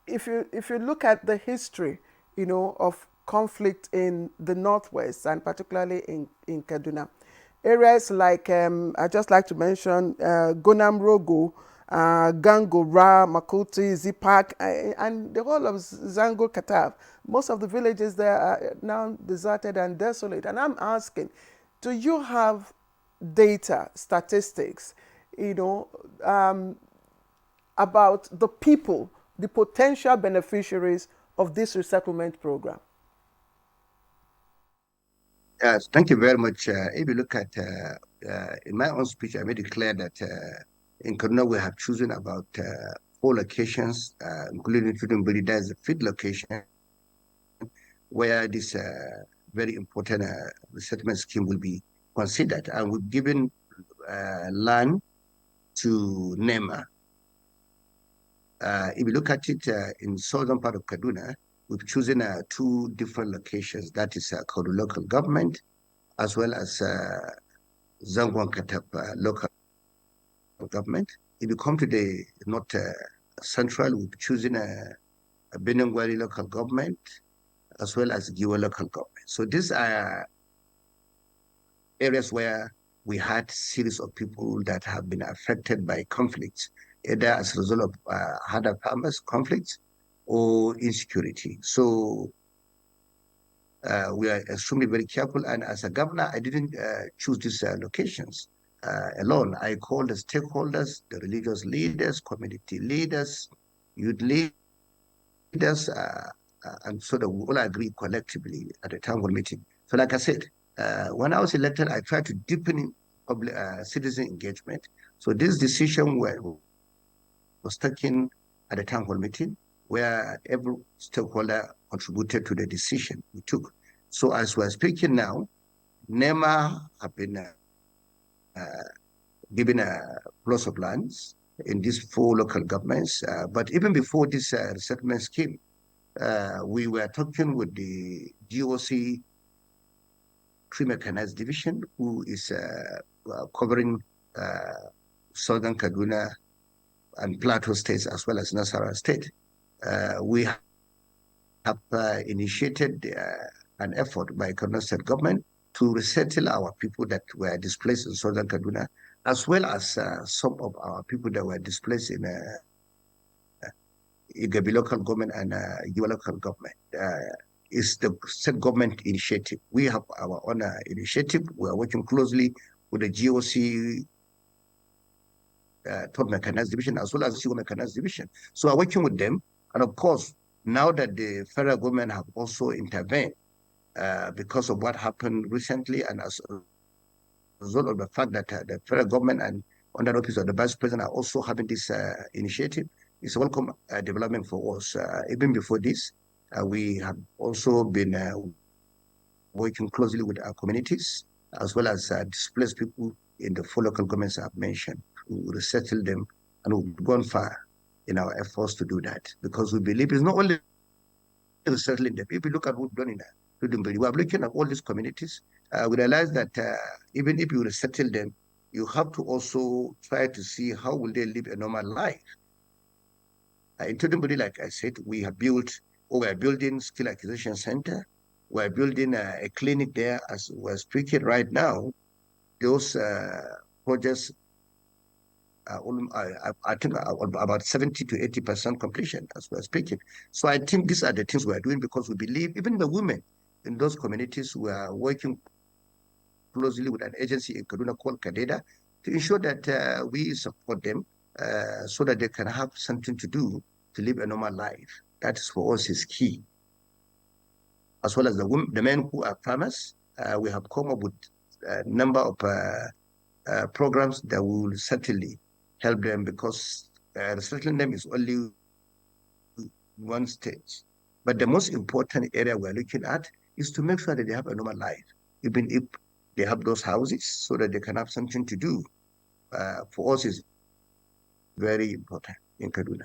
if you look at the history, of conflict in the Northwest and particularly in Kaduna, areas like I just like to mention Gonam Rogo, Gangora, Makuti, Zipak, and the whole of Zango Katav. Most of the villages there are now deserted and desolate. And I'm asking, do you have data, statistics, about the people, the potential beneficiaries of this resettlement program? Yes, thank you very much. If you look at, in my own speech, I made it clear that in Kaduna we have chosen about 4 locations, including Tudunburi, that's a fifth location, where this very important resettlement scheme will be considered. And we've given land to NEMA. If you look at it in southern part of Kaduna, we've chosen 2 different locations. That is called local government, as well as Zangwan Katap local government. If you come to the north central, we've chosen a Benungwari local government, as well as Giwa local government. So these are areas where we had series of people that have been affected by conflicts, either as a result of harder farmers conflicts or insecurity. So we are extremely very careful. And as a governor, I didn't choose these locations alone. I called the stakeholders, the religious leaders, community leaders, youth leaders, and so that we all agree collectively at the town hall meeting. So like I said, when I was elected, I tried to deepen public citizen engagement. So this decision was taken at the town hall meeting, where every stakeholder contributed to the decision we took. So as we're speaking now, NEMA have been given a plots of lands in these 4 local governments. But even before this resettlement scheme, we were talking with the GOC pre-mechanized division, who is covering southern Kaduna and Plateau states, as well as Nasarawa state. We have initiated an effort by Kaduna state government to resettle our people that were displaced in southern Kaduna, as well as some of our people that were displaced in Igabi local government and Giwa local government. It's the state government initiative. We have our own initiative. We are working closely with the GOC top mechanized division, as well as the civil mechanized division. So we're working with them. And of course, now that the federal government have also intervened because of what happened recently, and as a result of the fact that the federal government and under the office of the vice president are also having this initiative, it's a welcome development for us. Even before this, we have also been working closely with our communities, as well as displaced people in the 4 local governments I've mentioned, to resettle them, and we've gone far in our efforts to do that, because we believe it's not only resettling them. If you look at what we've done in Ludumbiri, we are looking at all these communities. We realize that even if you resettle them, you have to also try to see how will they live a normal life. In Ludumbiri, like I said, we have built, or we are building skill acquisition center. We are building a clinic there as we're speaking right now. Those projects I think about 70 to 80% completion as we're speaking. So I think these are the things we're doing, because we believe even the women in those communities, we are working closely with an agency in Kaduna called Kadeda to ensure that we support them so that they can have something to do to live a normal life. That is for us is key. As well as the men who are farmers, we have come up with a number of programs that will certainly help them, because resettling them is only one stage. But the most important area we're looking at is to make sure that they have a normal life, even if they have those houses, so that they can have something to do. For us, is very important in Kaduna.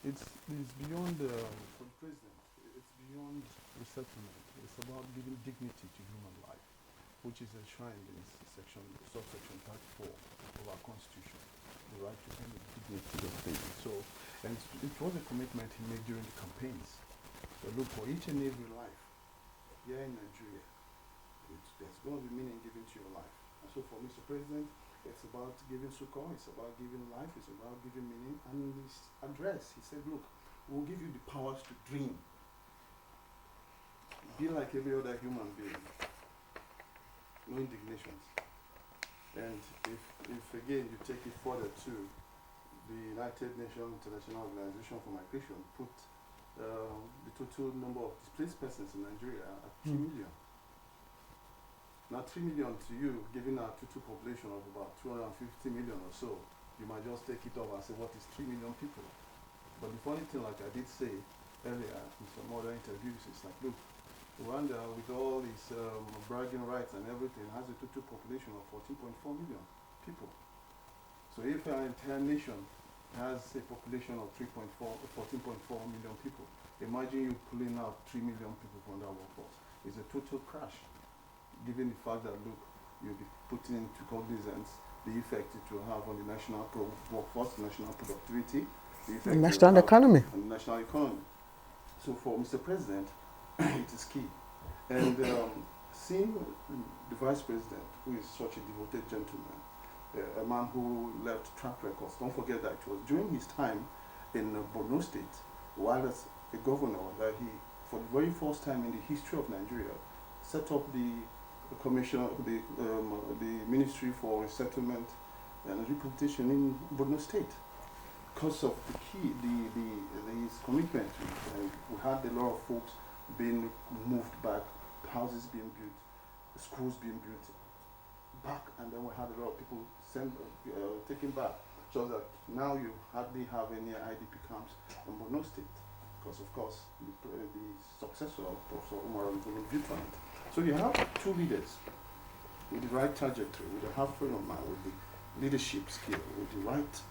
It's beyond, for the president, it's beyond resettlement. It's about giving dignity to human life, which is enshrined in subsection 34 of our Constitution, the right to any dignity of things. So, and it was a commitment he made during the campaigns. So look, for each and every life here in Nigeria, there's going to be meaning given to your life. And so for Mr. President, it's about giving succor, it's about giving life, it's about giving meaning. And in his address, he said, look, we'll give you the powers to dream. Be like every other human being. No indignations. And if again you take it further to the United Nations International Organization for Migration, put the total number of displaced persons in Nigeria at 3 million. Now 3 million to you, given our total population of about 250 million or so, you might just take it off and say, what is 3 million people? But the funny thing, like I did say earlier in some other interviews, is like, look, Rwanda, with all its bragging rights and everything, has a total population of 14.4 million people. So if our entire nation has a population of 14.4 million people, imagine you pulling out 3 million people from that workforce. It's a total crash, given the fact that, look, you'll be putting into cognizance the effect it will have on the national workforce, national productivity, the effect national economy. On the national economy. So for Mr. President, it is key. And seeing the Vice President, who is such a devoted gentleman, a man who left track records, don't forget that it was during his time in Borno State, while as a governor, that he, for the very first time in the history of Nigeria, set up the commission, the Ministry for Resettlement and Rehabilitation in Borno State. Because of the key, his commitment, we had a lot of folks being moved back, houses being built, schools being built back, and then we had a lot of people taken back. So that now you hardly have any IDP camps in Borno State, because of course the successor of Professor Umar built on it. So you have two leaders with the right trajectory, with the heart frame of mind, with the leadership skill, with the right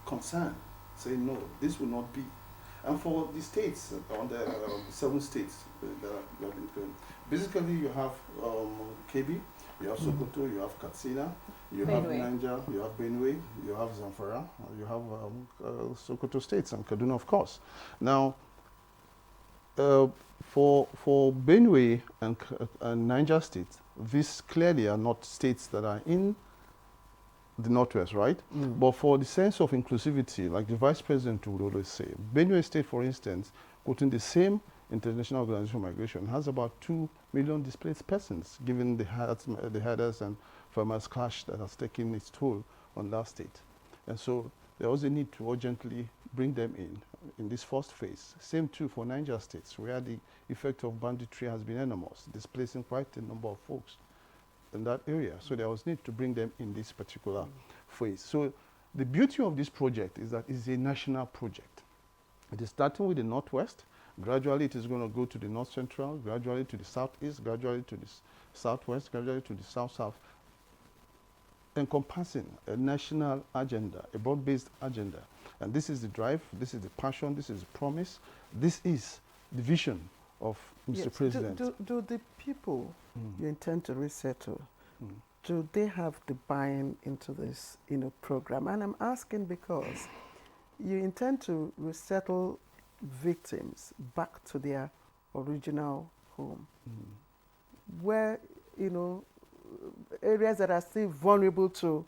concern, saying no, this will not be. And for the states, on the 7 states that have been claimed, basically you have Kebbi, you have Sokoto, you have Katsina, you have Niger, you have Benue, you have Zamfara, you have Sokoto states and Kaduna, of course. Now, for Benue and Niger states, these clearly are not states that are in the Northwest, right? But for the sense of inclusivity, like the Vice President would always say, Benue State, for instance, quoting the same International Organization for Migration, has about 2 million displaced persons, given the herders and farmers clash that has taken its toll on that state. And so there was a need to urgently bring them in this first phase. Same too for Niger states, where the effect of banditry has been enormous, displacing quite a number of folks in that area. So there was need to bring them in this particular phase. So the beauty of this project is that it's a national project. It is starting with the Northwest. Gradually it is going to go to the North Central, gradually to the Southeast, gradually to the Southwest, gradually to the South-South, encompassing a national agenda, a broad-based agenda. And this is the drive, this is the passion, this is the promise, this is the vision of Mr. President. Do the people you intend to resettle, do they have the buy-in into this program? And I'm asking because you intend to resettle victims back to their original home, where, areas that are still vulnerable to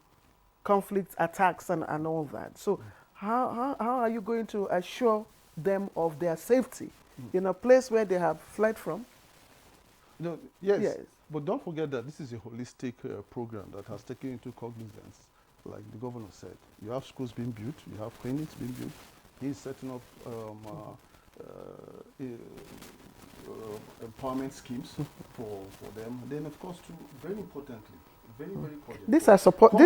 conflict, attacks, and all that. So how are you going to assure them of their safety in a place where they have fled from? No, yes, but don't forget that this is a holistic program that has taken into cognizance, like the governor said, you have schools being built, you have clinics being built, he's setting up empowerment schemes for them. And then, of course, too, very importantly, very important. These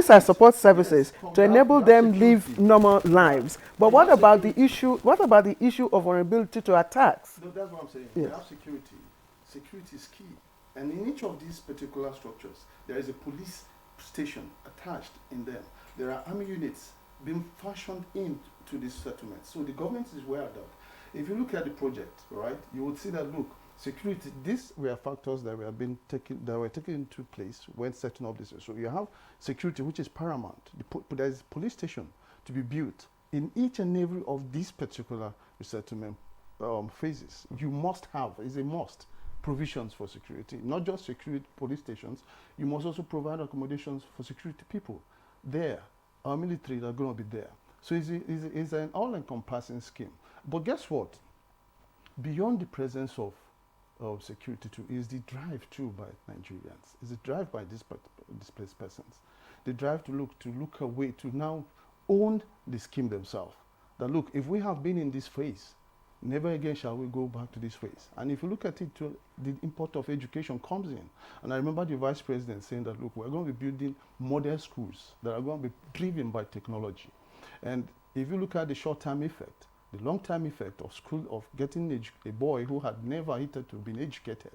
are support services to enable them live normal lives. But what about the issue? What about the issue of vulnerability to attacks? No, that's what I'm saying. You have security. Security is key, and in each of these particular structures, there is a police station attached in them. There are army units been fashioned into this settlement. So the government is aware of that. If you look at the project, right, you would see that, look, security, these were factors that were taken into place when setting up this. So you have security, which is paramount. There is a police station to be built in each and every of these particular resettlement phases. You must have, it's a must, provisions for security, not just security police stations. You must also provide accommodations for security people there. Our military are going to be there. So it's an all-encompassing scheme. But guess what? Beyond the presence of security too is the drive too by Nigerians. Is the drive by displaced persons. The drive to look away, to now own the scheme themselves. That look, if we have been in this phase, never again shall we go back to this phase. And if you look at it, the import of education comes in. And I remember the vice president saying that, look, we're going to be building modern schools that are going to be driven by technology. And if you look at the short-term effect, the long-term effect of school, of getting a boy who had never hitherto been educated,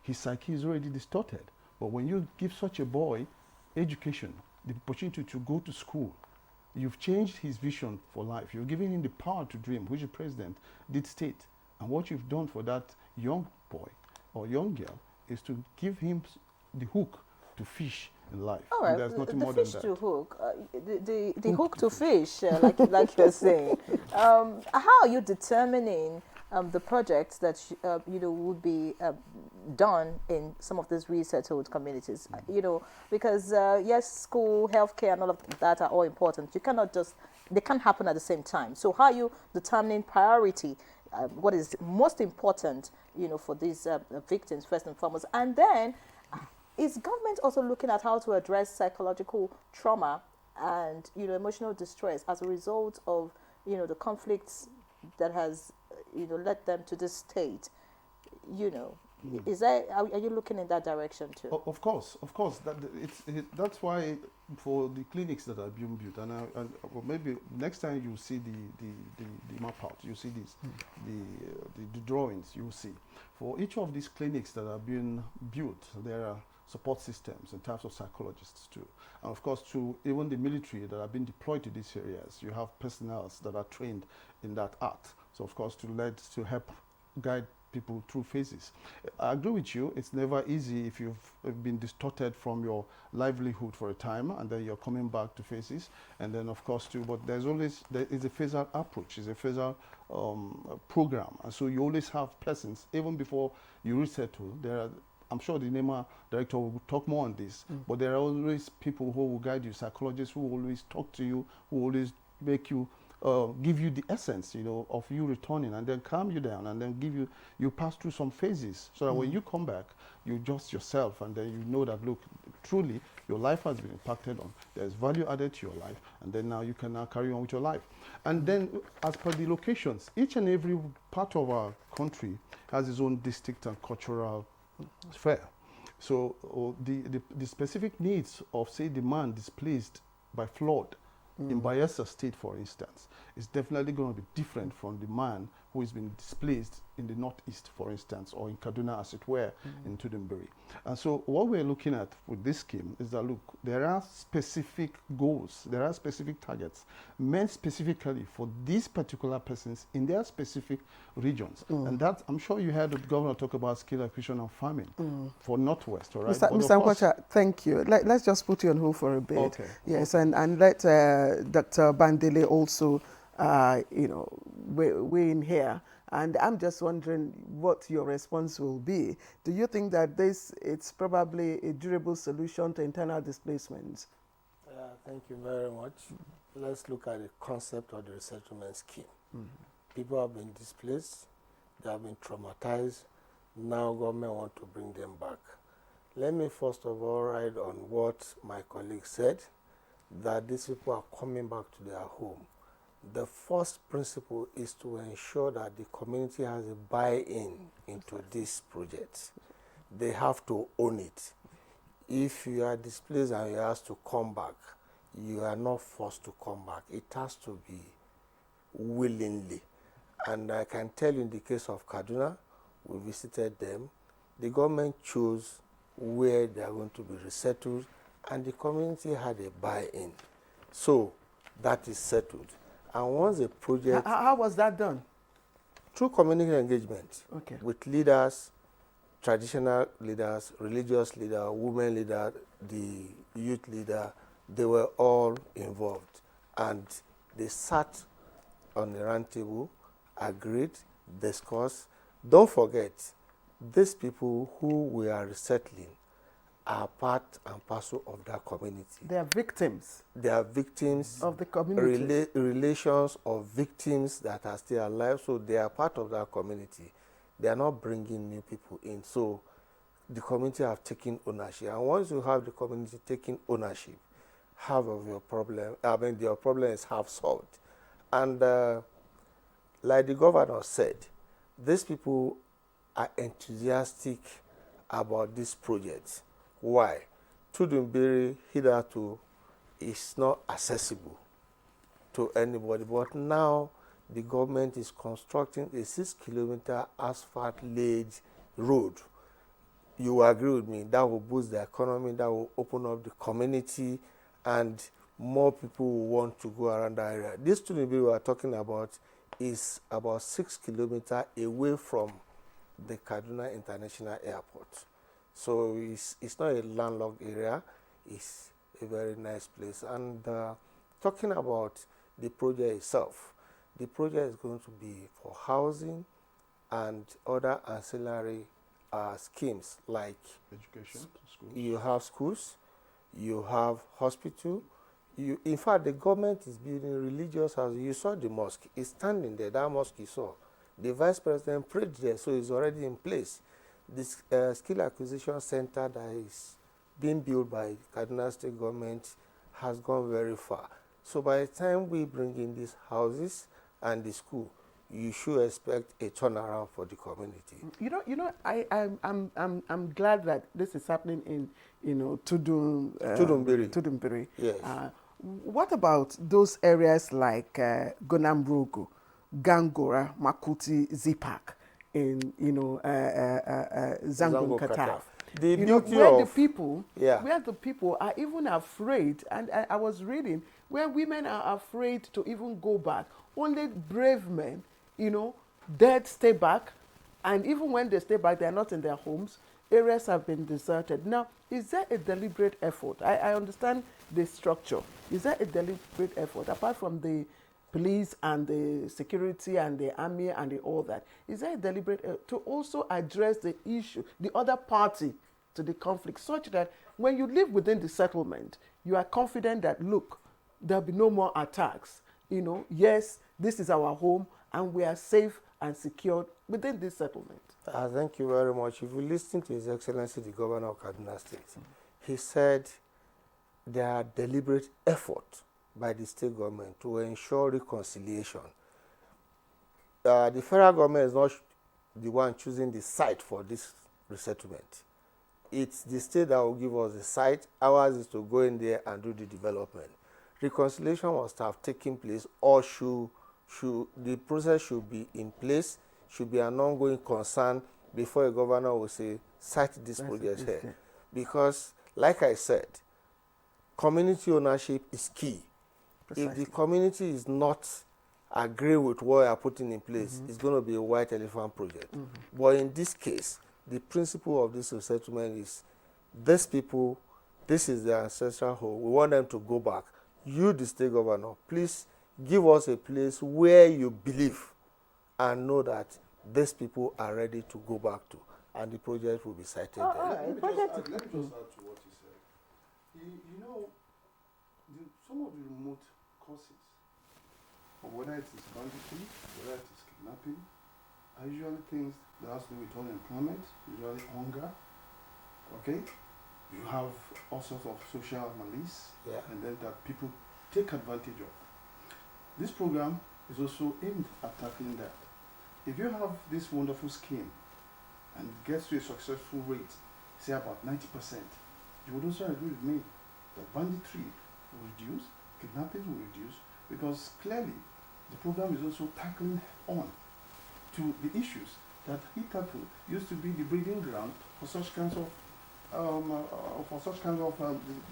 his psyche is already distorted. But when you give such a boy education, the opportunity to go to school, you've changed his vision for life. You're giving him the power to dream, which the president did state. And what you've done for that young boy or young girl is to give him the hook to fish in life. All right, there's nothing the more fish than to that. hook, the hook to fish, like you're saying. How are you determining the projects that would be done in some of these resettled communities? Because yes, school, healthcare, and all of that are all important. You cannot they can't happen at the same time. So how are you determining priority? What is most important, for these victims first and foremost, and then. Is government also looking at how to address psychological trauma and emotional distress as a result of the conflicts that has led them to this state? Is that, are you looking in that direction too? Of course. That's why for the clinics that are being built, and well, maybe next time you see the map out, you see this, the drawings. You will see for each of these clinics that are being built, there are support systems in terms of psychologists too, and of course to even the military that have been deployed to these areas. You have personnel that are trained in that art. So of course to help guide people through phases. I agree with you, it's never easy if you've been distorted from your livelihood for a time and then you're coming back to phases, and then of course too, but there is a phasal approach, it's a phasal program, and so you always have persons, even before you resettle, I'm sure the NEMA director will talk more on this, but there are always people who will guide you, psychologists who will always talk to you, who will always make you, give you the essence, of you returning, and then calm you down, and then you pass through some phases, so that when you come back, you adjust yourself, and then you know that, look, truly, your life has been impacted on, there's value added to your life, and then now you can now carry on with your life. And then, as per the locations, each and every part of our country has its own distinct and cultural sphere. So the specific needs of, say, the man displaced by flood in Bayelsa State, for instance, is definitely going to be different from the man who has been displaced in the northeast, for instance, or in Kaduna, as it were, in Tudunbiri. And so what we're looking at with this scheme is that, look, there are specific goals, there are specific targets meant specifically for these particular persons in their specific regions. And that, I'm sure you heard the governor talk about skill acquisition and farming for Northwest, all right? Mr. Nkwacha, thank you. Let's just put you on hold for a bit. Okay. Yes, okay. And let Dr. Bandele also, weigh in here. And I'm just wondering what your response will be. Do you think that it's probably a durable solution to internal displacement? Thank you very much. Let's look at the concept of the resettlement scheme. People have been displaced, they have been traumatized, now government want to bring them back. Let me first of all ride on what my colleague said, that these people are coming back to their home. The first principle is to ensure that the community has a buy-in into this project. They have to own it. If you are displaced and you are asked to come back, you are not forced to come back. It has to be willingly. And I can tell you in the case of Kaduna, we visited them. The government chose where they are going to be resettled, and the community had a buy-in. So that is settled. And once the project... How was that done? Through community engagement with leaders, traditional leaders, religious leader, women leader, the youth leader, they were all involved. And they sat on the round table, agreed, discussed. Don't forget, these people who we are resettling are part and parcel of that community. They are victims. They are victims of the community. Relations of victims that are still alive, so they are part of that community. They are not bringing new people in. So the community have taken ownership. And once you have the community taking ownership, half of your problem, your problem is half solved. And like the governor said, these people are enthusiastic about this project. Why? Tudunbiri hitherto is not accessible to anybody, but now the government is constructing a 6-kilometer asphalt-laid road. You agree with me, that will boost the economy, that will open up the community, and more people will want to go around that area. This Tudunbiri we are talking about is about 6 kilometers away from the Kaduna International Airport. So it's not a landlocked area, it's a very nice place. And talking about the project itself, the project is going to be for housing and other ancillary schemes like education, schools. You have schools, you have hospital. In fact, the government is building religious houses. You saw the mosque. It's standing there, that mosque you saw. The vice president prayed there, so it's already in place. This skill acquisition center that is being built by Kaduna State government has gone very far. So by the time we bring in these houses and the school, you should expect a turnaround for the community. I'm glad that this is happening in Tudunbiri. Yes. What about those areas like Gonambrogo, Gangora, Makuti, Zipak, in Zangon Kataf? Where the people are even afraid, and I was reading where women are afraid to even go back. Only brave men, dead stay back, and even when they stay back, they are not in their homes. Areas have been deserted. Now, is there a deliberate effort? I understand the structure. Is there a deliberate effort, apart from the police and the security and the army and all that? Is there a deliberate to also address the issue, the other party to the conflict, such that when you live within the settlement, you are confident that, look, there'll be no more attacks. Yes, this is our home and we are safe and secured within this settlement. Thank you very much. If you listen to His Excellency, the Governor of Kaduna State, he said there are deliberate efforts by the state government to ensure reconciliation. The federal government is not the one choosing the site for this resettlement. It's the state that will give us the site. Ours is to go in there and do the development. Reconciliation must have taken place, or the process should be in place, should be an ongoing concern before a governor will say, cite this project here. Because, like I said, community ownership is key. Precisely. If the community is not agreeing with what we are putting in place, it's going to be a white elephant project. But in this case, the principle of this resettlement is, these people, this is their ancestral home. We want them to go back. You, the state governor, please give us a place where you believe and know that these people are ready to go back to, and the project will be cited there. Let me just add to what he said. Some of the remote causes, whether it is banditry, whether it is kidnapping, are usually things that has to do with unemployment, usually hunger. Okay? You have all sorts of social malice, and then that people take advantage of. This program is also aimed at tackling that. If you have this wonderful scheme and it gets to a successful rate, say about 90%, you would also agree with me that banditry will reduce, kidnapping will reduce, because clearly the program is also tackling on to the issues that hitherto used to be the breeding ground for such kinds of for such kind of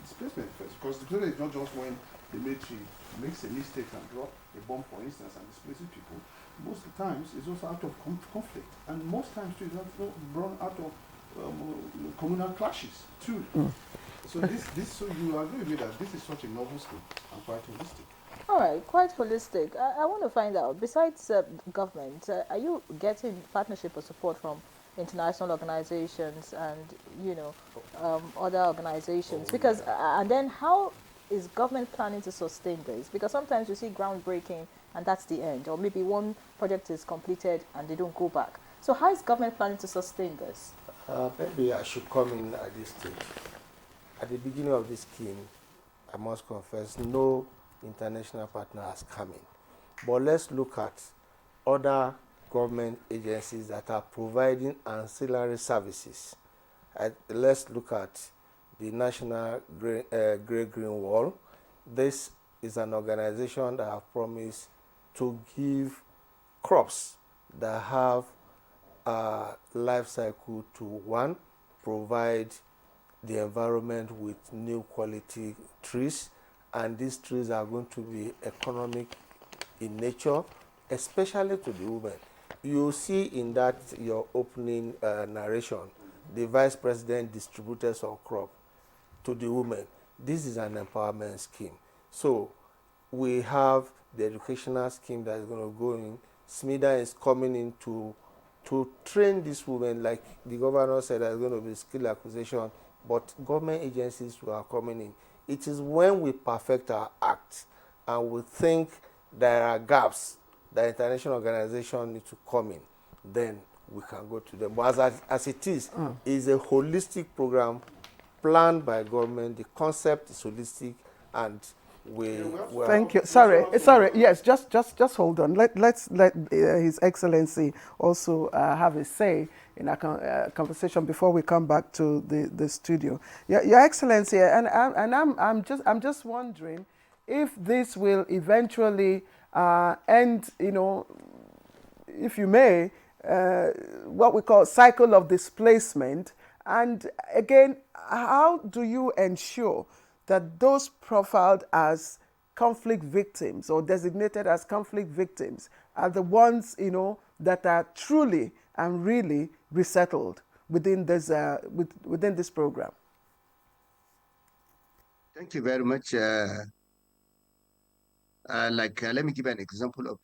displacement first, because displacement is not just when the military makes a mistake and drop a bomb, for instance, and displaces people. Most of the times, it's also out of conflict, and most times too, it's not born out of communal clashes too. So so you agree with me that this is such a novel skill and quite holistic. All right, quite holistic. I want to find out, besides government, are you getting partnership or support from international organizations and, other organizations? Because, and then how is government planning to sustain this? Because sometimes you see groundbreaking and that's the end, or maybe one project is completed and they don't go back. So how is government planning to sustain this? Maybe I should come in at this stage. At the beginning of this scheme, I must confess, no international partner has come in. But let's look at other government agencies that are providing ancillary services. Let's look at the National Green Wall. This is an organization that have promised to give crops that have a life cycle to one, provide the environment with new quality trees, and these trees are going to be economic in nature, especially to the women. You see in that your opening narration, the vice president distributed some crop to the women. This is an empowerment scheme. So we have the educational scheme that is going to go in. SMIDA is coming in to train these women, like the governor said, there's going to be skill acquisition, but government agencies who are coming in. It is when we perfect our act and we think there are gaps that international organizations need to come in, then we can go to them. But as it is, it's a holistic program planned by government. The concept is holistic, and Thank you. Sorry. Yes, just hold on. Let's let His Excellency also have a say in our conversation before we come back to the studio. Your Excellency, and I'm just wondering if this will eventually end, if you may, what we call cycle of displacement. And again, how do you ensure that those profiled as conflict victims or designated as conflict victims are the ones, that are truly and really resettled within this program? Thank you very much. Let me give an example of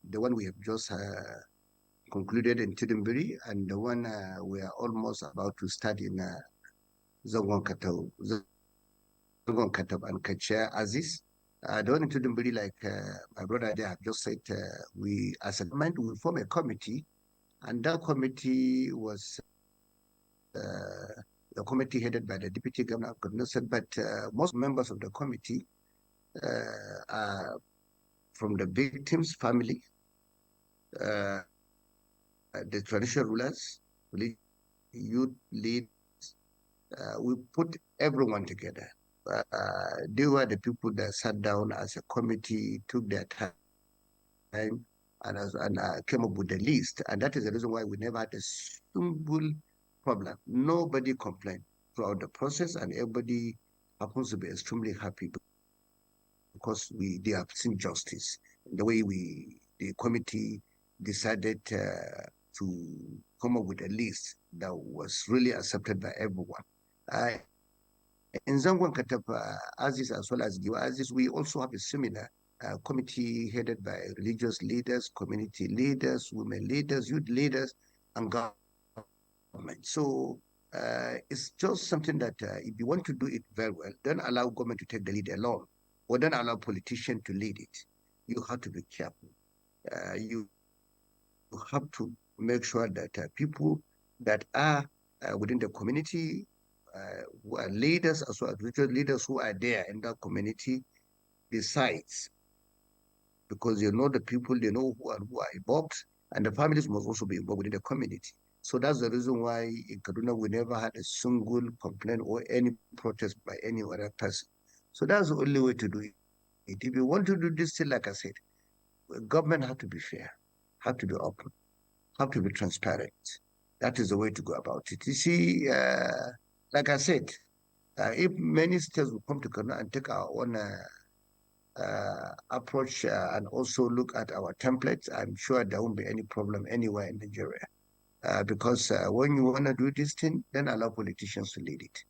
the one we have just concluded in Tidimbury and the one we are almost about to start in Zangon Katau and Kachia Aziz. The one in Tidimbury, like my brother there have just said, we as a government will form a committee, and that committee was the committee headed by the Deputy Governor of Kaduna State, but most members of the committee are from the victims' family, the traditional rulers, youth leaders. We put everyone together. They were the people that sat down as a committee, took their time, and came up with the list. And that is the reason why we never had a single problem. Nobody complained throughout the process, and everybody happens to be extremely happy because they have seen justice. The way the committee decided to come up with a list that was really accepted by everyone. In Zangon Katapa, Aziz as well as Giwa Aziz, we also have a similar committee headed by religious leaders, community leaders, women leaders, youth leaders, and government. So it's just something that if you want to do it very well, don't allow government to take the lead alone, or don't allow politicians to lead it. You have to be careful. You have to make sure that people that are within the community, who are leaders, as well as religious leaders who are there in that community, decides, because they know the people, they know who are involved, and the families must also be involved within the community. So that's the reason why in Kaduna we never had a single complaint or any protest by any other person. So that's the only way to do it. If you want to do this thing, like I said, government have to be fair, have to be open, have to be transparent. That is the way to go about it. You see, like I said, if many states will come together and take our own approach and also look at our templates, I'm sure there won't be any problem anywhere in Nigeria. Because when you want to do this thing, then allow politicians to lead it,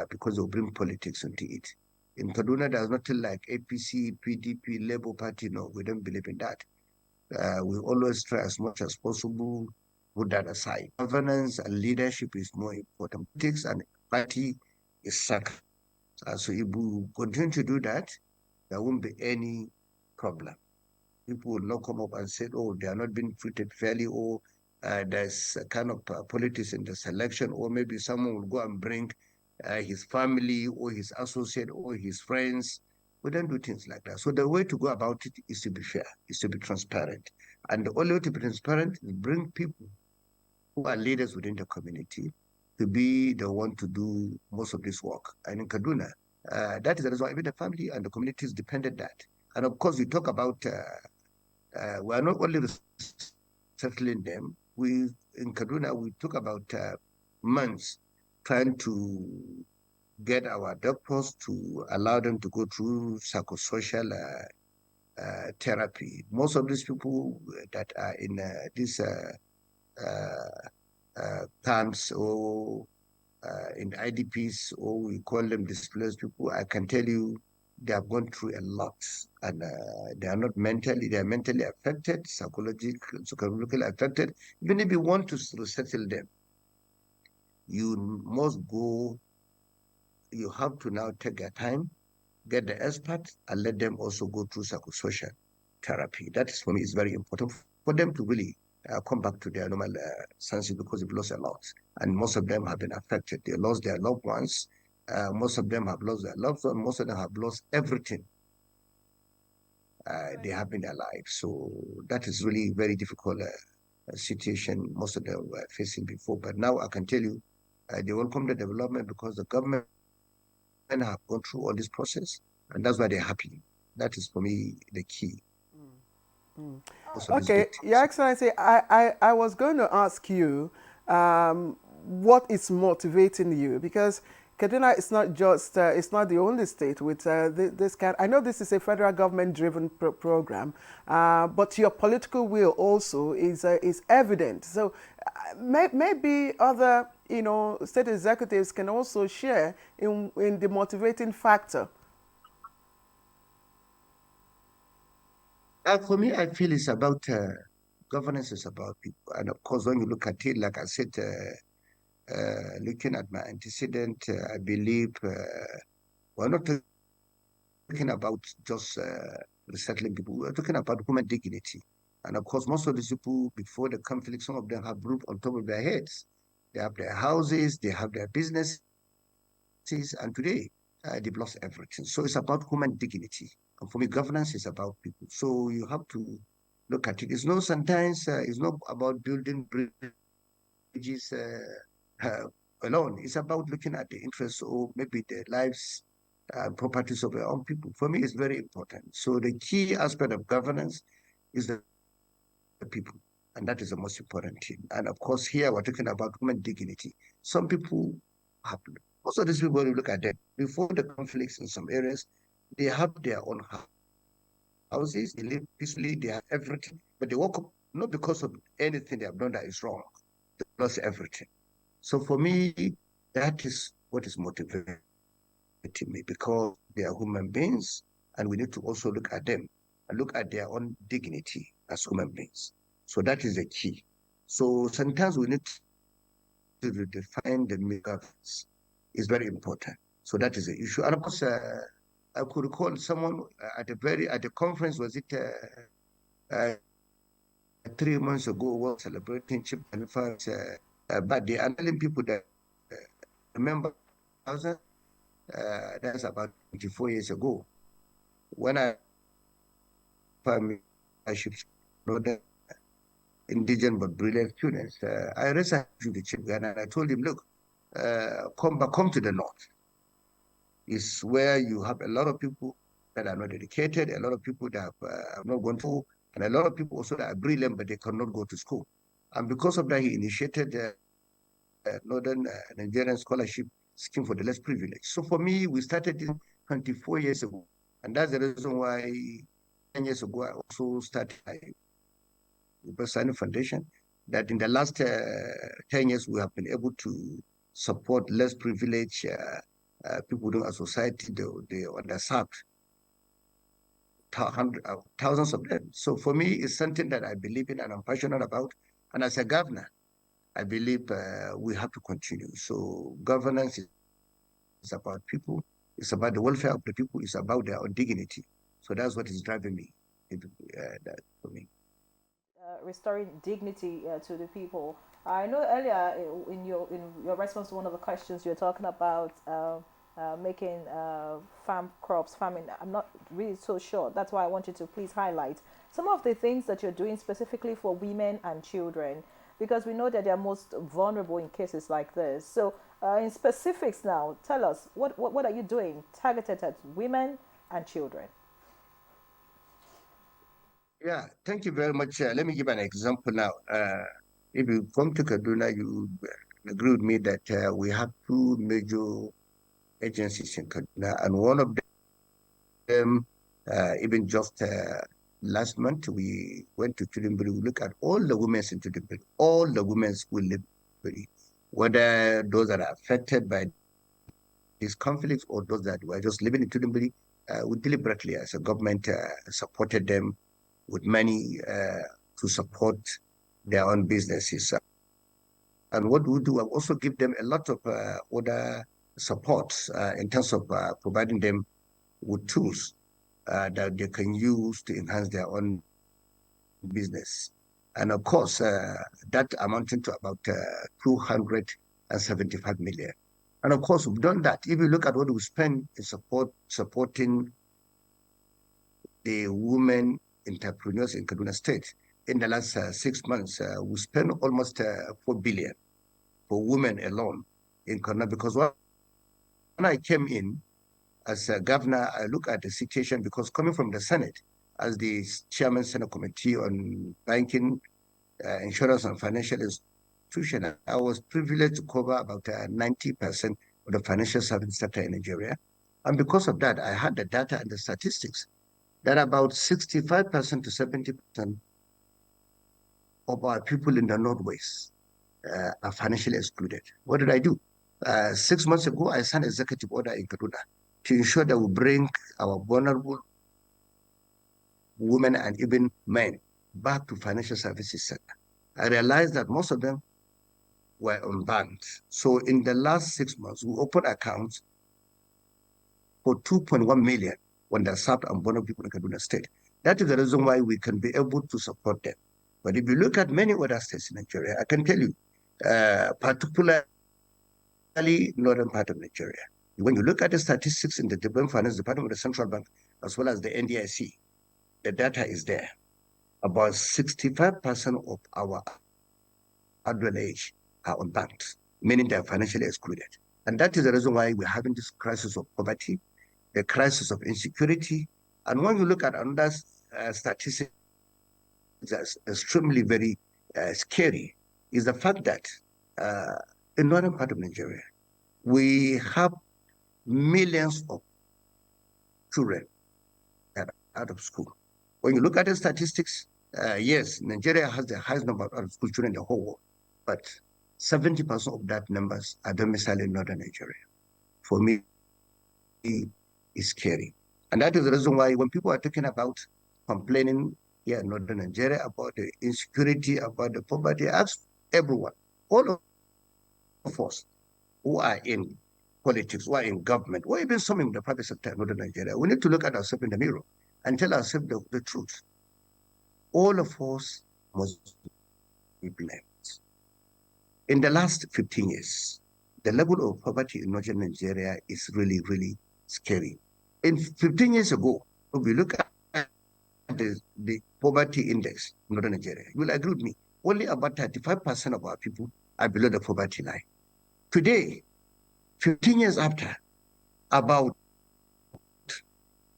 because they'll bring politics into it. In Kaduna, there's nothing like APC, PDP, Labour Party. No, we don't believe in that. We always try as much as possible, put that aside. Governance and leadership is more important. Politics and party is second. So if we continue to do that, there won't be any problem. People will not come up and say, oh, they are not being treated fairly, or there's a kind of politics in the selection, or maybe someone will go and bring his family or his associate or his friends. We don't do things like that. So the way to go about it is to be fair, is to be transparent. And the only way to be transparent is bring people who are leaders within the community to be the one to do most of this work. And in Kaduna, that is the reason why even the family and the communities depended that. And of course, we talk about, we are not only settling them. In Kaduna, we took about months trying to get our doctors to allow them to go through psychosocial therapy. Most of these people that are in these camps or in IDPs, or we call them displaced people, I can tell you they have gone through a lot, and they are not mentally, they are mentally affected, psychologically affected. Even if you want to resettle them, you must go, you have to now take your time, get the experts, and let them also go through psychosocial therapy. That is, for me, is very important for them to really come back to their normal senses, because they've lost a lot. And most of them have been affected. They lost their loved ones. Most of them have lost their loved ones. Most of them have lost everything they have in their lives. So that is really very difficult situation most of them were facing before. But now I can tell you, they welcome the development because the government have gone through all this process, and that's why they're happy. That is, for me, the key. Okay, Your Excellency, I was going to ask you what is motivating you, because Kaduna is not just, it's not the only state with this kind. I know this is a federal government-driven program, but your political will also is evident. So maybe other, state executives can also share in the motivating factor. For me, I feel it's about governance is about people. And of course, when you look at it, like I said, looking at my antecedent, I believe we're not talking about just resettling people. We're talking about human dignity. And of course, most of these people, before the conflict, some of them have roof on top of their heads. They have their houses, they have their businesses, and today they've lost everything. So it's about human dignity. And for me, governance is about people. So you have to look at it. It's not sometimes, it's not about building bridges alone. It's about looking at the interests or maybe the lives and properties of our own people. For me, it's very important. So the key aspect of governance is the people, and that is the most important thing. And of course, here we're talking about human dignity. Some people have, most of these people, when you look at them, before the conflicts in some areas, they have their own houses, they live peacefully, they have everything, but they woke up not because of anything they have done that is wrong. They lost everything. So for me, that is what is motivating me, because they are human beings, and we need to also look at them and look at their own dignity as human beings. So that is the key. So sometimes we need to redefine the governance. It's very important. So that is the issue. And of course, I could recall someone at the conference, was it 3 months ago, was celebrating Chip Halifax birthday, and telling people that remember, that's about 24 years ago, when I should know that indigent but brilliant students, I raised the Chief and I told him, look, come to the north. It's where you have a lot of people that are not educated, a lot of people that have not gone to school, and a lot of people also that are brilliant, but they cannot go to school. And because of that, he initiated Northern Nigerian Scholarship scheme for the less privileged. So for me, we started this 24 years ago. And that's the reason why 10 years ago, I also started the Persani Foundation, that in the last 10 years, we have been able to support less privileged people in our society, the underserved, thousands of them. So for me, it's something that I believe in and I'm passionate about. And as a governor, I believe we have to continue. So governance is about people. It's about the welfare of the people. It's about their own dignity. So that's what is driving me that for me. Restoring dignity to the people. I know earlier in your response to one of the questions, you're talking about making farming. I'm not really so sure. That's why I want you to please highlight some of the things that you're doing specifically for women and children, because we know that they're most vulnerable in cases like this. So in specifics now, tell us, what are you doing targeted at women and children? Yeah, thank you very much. Let me give an example now. If you come to Kaduna, you agree with me that we have two major agencies in Kaduna, and one of them, even just last month, we went to Tulimburi. We look at all the women in Tulimburi, all the women who live in Tulimburi, whether those that are affected by these conflicts or those that were just living in Tulimburi. We deliberately, as a government, supported them with money to support their own businesses. And what we do, I also give them a lot of other support in terms of providing them with tools that they can use to enhance their own business. And of course, that amounting to about 275 million. And of course, we've done that. If you look at what we spend in supporting the women entrepreneurs in Kaduna State, in the last 6 months, we spent almost 4 billion for women alone in Kaduna. Because when I came in as a governor, I look at the situation, because coming from the Senate, as the chairman Senate Committee on Banking, Insurance and Financial Institution, I was privileged to cover about 90% of the financial service sector in Nigeria. And because of that, I had the data and the statistics that about 65% to 70% of our people in the Northwest are financially excluded. What did I do? 6 months ago, I signed an executive order in Kaduna to ensure that we bring our vulnerable women and even men back to financial services sector. I realized that most of them were unbanked. So in the last 6 months, we opened accounts for 2.1 million underserved and vulnerable people in Kaduna State. That is the reason why we can be able to support them. But if you look at many other states in Nigeria, I can tell you, particularly northern part of Nigeria, when you look at the statistics in the Development Finance Department of the Central Bank, as well as the NDIC, the data is there. About 65% of our adult age are unbanked, meaning they are financially excluded. And that is the reason why we're having this crisis of poverty, the crisis of insecurity. And when you look at another statistics that's extremely very scary, is the fact that in northern part of Nigeria, we have millions of children that are out of school. When you look at the statistics, yes, Nigeria has the highest number of out of school children in the whole world, but 70% of that numbers are domiciled in northern Nigeria. For me, it's scary. And that is the reason why when people are talking about complaining here in northern Nigeria about the insecurity, about the poverty, ask everyone, all of us who are in politics, who are in government, or even some in the private sector in northern Nigeria, we need to look at ourselves in the mirror and tell ourselves the truth. All of us must be blamed. In the last 15 years, the level of poverty in northern Nigeria is really, really scary. In 15 years ago, if we look at the poverty index in northern Nigeria, you will agree with me, only about 35% of our people are below the poverty line. Today, 15 years after,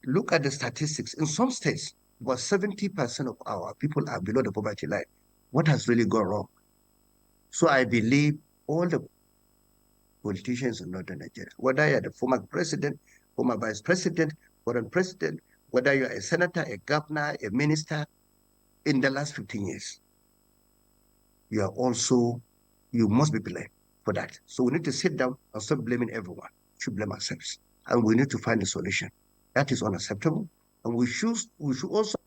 look at the statistics. In some states, about 70% of our people are below the poverty line. What has really gone wrong? So I believe all the politicians in northern Nigeria. Whether you're the former president, former vice president, foreign president, whether you're a senator, a governor, a minister, in the last 15 years, you must be blamed for that. So we need to sit down and stop blaming everyone. We should blame ourselves. And we need to find a solution. That is unacceptable. And we should also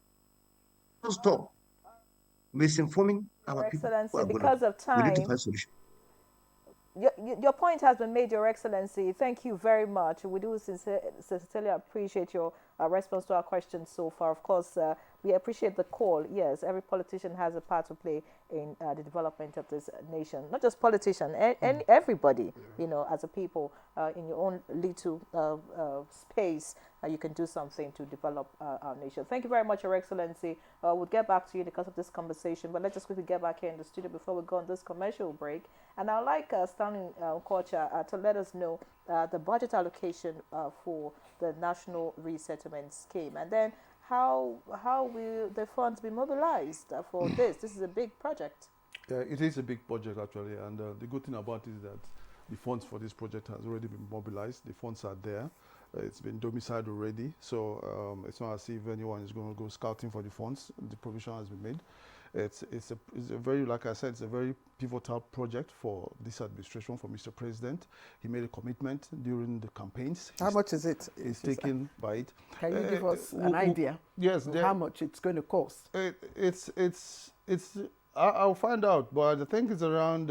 stop misinforming our people. Excellency, because of time, we need to find a solution. Your point has been made, Your Excellency. Thank you very much. We do sincerely appreciate your response to our questions so far. Of course, we appreciate the call. Yes, every politician has a part to play in the development of this nation. Not just politicians, and everybody, as a people, in your own little space, you can do something to develop our nation. Thank you very much, Your Excellency. We'll get back to you in the course of this conversation, but let's just quickly get back here in the studio before we go on this commercial break. And I'd like Stanley Kocha to let us know the budget allocation for the National Resettlement Scheme, and then how will the funds be mobilized for this? This is a big project. Yeah, it is a big project actually, and the good thing about it is that the funds for this project has already been mobilized. The funds are there. It's been domiciled already, so it's not as if anyone is going to go scouting for the funds. The provision has been made. It's a very, like I said, it's a very pivotal project for this administration, for Mr. President. He made a commitment during the campaigns. How much is it? He's taken by it. Can you give us an idea? Yes. Of how much it's going to cost? I'll find out, but I think it's around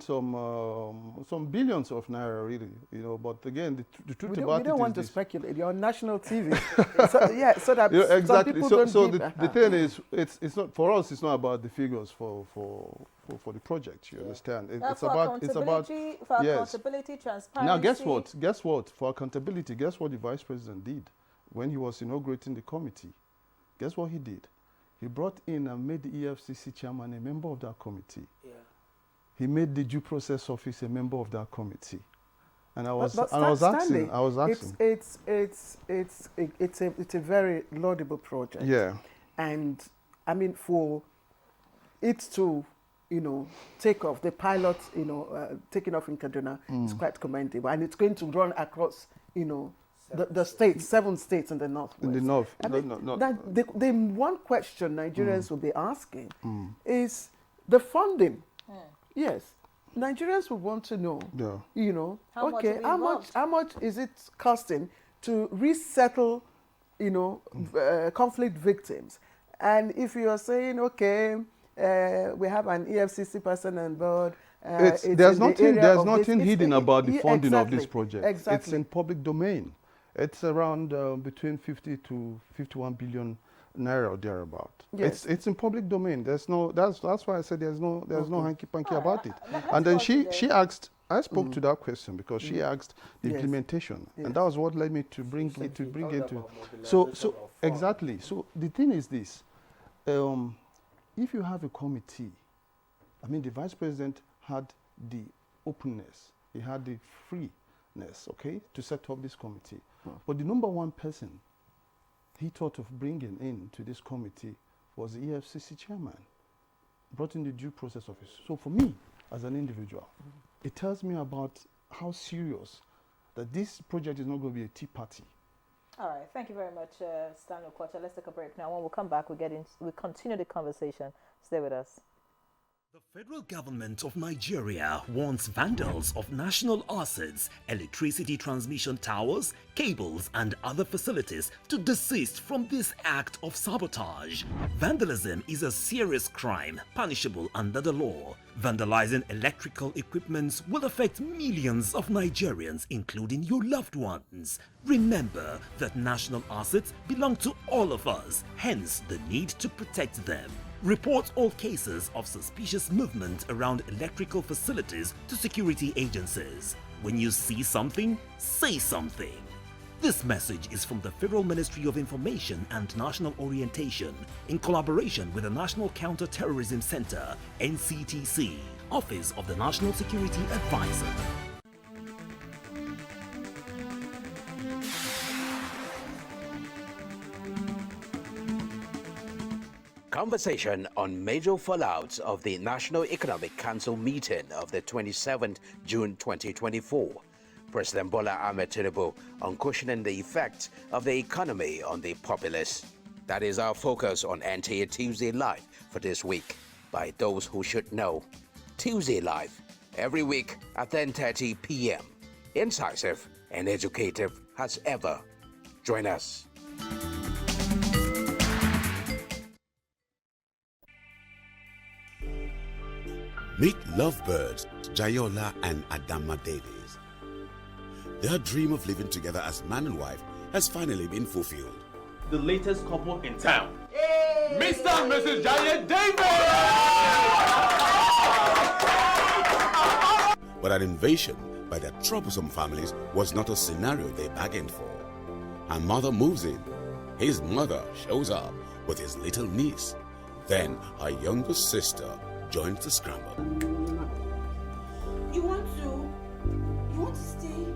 some billions of naira, really. But again, the truth about it is we don't want to speculate. You're on national TV, so that exactly. Some people don't give. The thing is, it's not for us. It's not about the figures for the project. You understand? It's about accountability, transparency. Now, guess what? For accountability, guess what the Vice President did when he was inaugurating the committee? Guess what he did? He brought in and made the EFCC chairman a member of that committee. Yeah. He made the due process office a member of that committee, and I was asking. It's a very laudable project. Yeah, and I mean for it to take off, the pilot taking off in Kaduna is quite commendable, and it's going to run across the states, 7 states in the northwest. In the north, the one question Nigerians will be asking is the funding. Yes, Nigerians would want to know, how much is it costing to resettle, conflict victims? And if you are saying, okay, we have an EFCC person on board, there's nothing hidden about the funding of this project. Exactly. It's in public domain. It's around between 50 to 51 billion naira or thereabout. Yes. It's in public domain. That's why I said there's no hanky panky about it. And then she asked. I spoke to that question because she asked the implementation, and that was what led me to bring it to. So exactly. So the thing is this: if you have a committee, I mean, the Vice President had the openness, he had the freeness, okay, to set up this committee. But the number one person he thought of bringing in to this committee was the EFCC chairman, brought in the due process office. So for me, as an individual, it tells me about how serious that this project is not going to be a tea party. All right, thank you very much, Stanley Kocha. Let's take a break now. When we come back, we continue the conversation. Stay with us. The federal government of Nigeria warns vandals of national assets, electricity transmission towers, cables, and other facilities to desist from this act of sabotage. Vandalism is a serious crime punishable under the law. Vandalizing electrical equipment will affect millions of Nigerians, including your loved ones. Remember that national assets belong to all of us, hence the need to protect them. Report all cases of suspicious movement around electrical facilities to security agencies. When you see something, say something. This message is from the Federal Ministry of Information and National Orientation in collaboration with the National Counter-Terrorism Center, NCTC, Office of the National Security Advisor. Conversation on major fallouts of the National Economic Council meeting of the 27th June 2024. President Bola Ahmed Tinubu on cushioning the effects of the economy on the populace. That is our focus on NTA Tuesday Live for this week by those who should know. Tuesday Live, every week at 10:30 p.m. Incisive and educative as ever. Join us. Meet lovebirds Jayola and Adama Davies. Their dream of living together as man and wife has finally been fulfilled. The latest couple in town, Mr. and Mrs. Jaye Davis! But an invasion by their troublesome families was not a scenario they bargained for. Her mother moves in. His mother shows up with his little niece. Then her younger sister joins the scramble. You want to stay?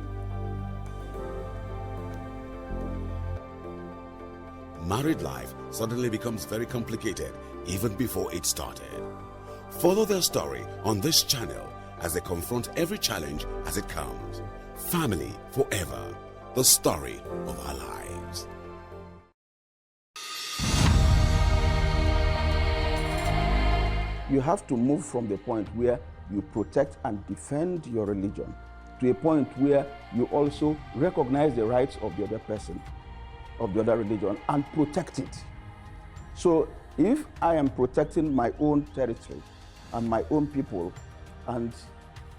Married life suddenly becomes very complicated even before it started. Follow their story on this channel as they confront every challenge as it comes. Family forever, the story of our lives. You have to move from the point where you protect and defend your religion to a point where you also recognize the rights of the other person, of the other religion, and protect it. So if I am protecting my own territory and my own people and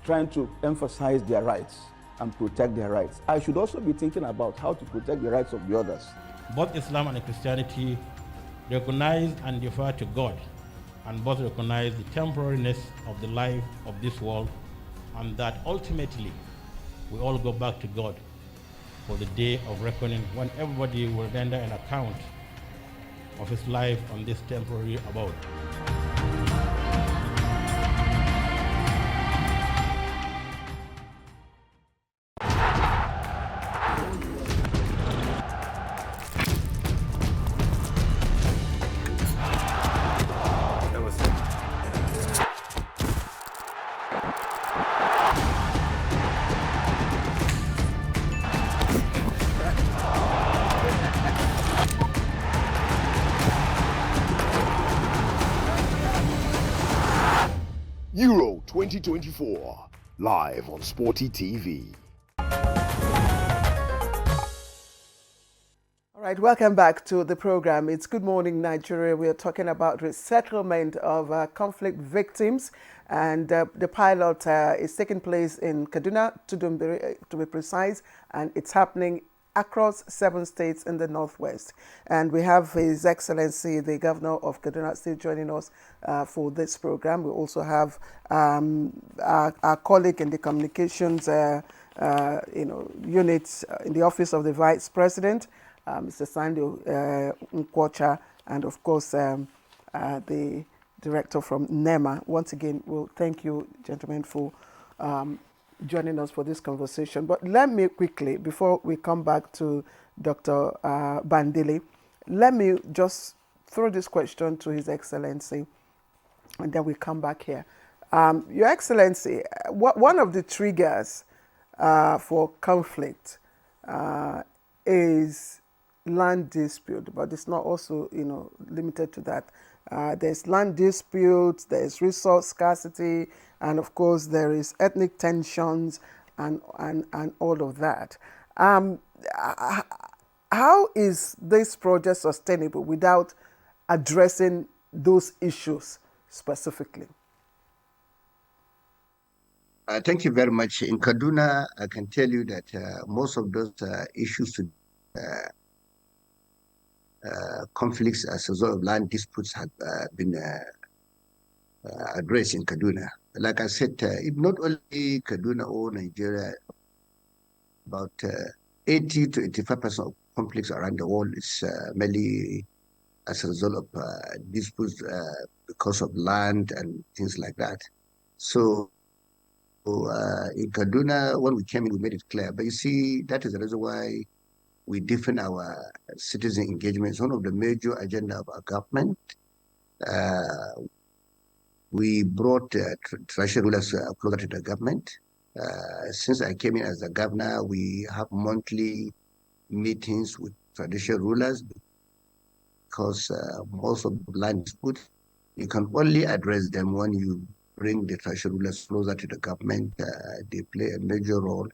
trying to emphasize their rights and protect their rights, I should also be thinking about how to protect the rights of the others. Both Islam and Christianity recognize and defer to God, and both recognize the temporariness of the life of this world, and that ultimately we all go back to God for the day of reckoning, when everybody will render an account of his life on this temporary abode. Euro 2024, live on Sporty TV. All right, welcome back to the program. It's Good Morning Nigeria. We are talking about resettlement of conflict victims, and the pilot is taking place in Kaduna, to be precise, and it's happening across 7 states in the Northwest. And we have His Excellency, the Governor of Kaduna State, joining us for this program. We also have our colleague in the communications unit in the Office of the Vice President, Mr. Sandio Nkwocha, and of course the director from NEMA. Once again, we'll thank you, gentlemen, for joining us for this conversation. But let me quickly, before we come back to Dr. Bandele, let me just throw this question to His Excellency, and then we come back here. Your Excellency, one of the triggers for conflict is land dispute, but it's not also limited to that. There's land disputes, there's resource scarcity, and of course there is ethnic tensions and all of that. How is this project sustainable without addressing those issues specifically? Thank you very much. In Kaduna, I can tell you that most of those issues to conflicts as a result of land disputes have been addressed in Kaduna. Like I said, if not only Kaduna or Nigeria, about 80 to 85% of conflicts around the world is mainly as a result of disputes because of land and things like that. So in Kaduna, when we came in, we made it clear. But you see, that is the reason why we deepen our citizen engagement. It's one of the major agenda of our government. We brought treasury rulers closer to the government. Since I came in as the governor, we have monthly meetings with traditional rulers because most of the land dispute, you can only address them when you bring the treasury rulers closer to the government. They play a major role.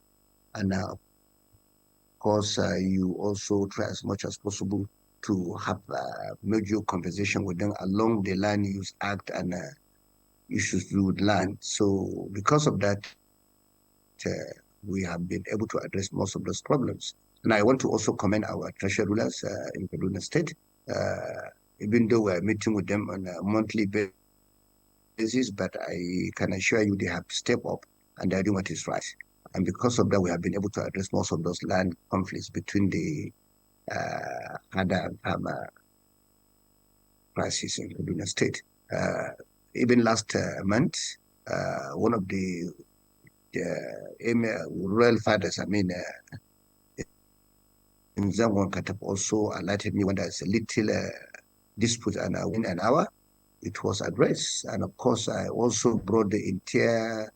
And of course, you also try as much as possible to have major conversation with them along the Land Use Act and issues to do with land. So because of that, we have been able to address most of those problems. And I want to also commend our treasury rulers in Kaduna State, even though we're meeting with them on a monthly basis, but I can assure you they have stepped up and they're doing what is right. And because of that, we have been able to address most of those land conflicts between the Hada and Farmer crisis in Kaduna State. Even last month, one of the royal fathers, in Zangon Katap also alerted me when there's a little dispute and within an hour, it was addressed. And of course, I also brought the entire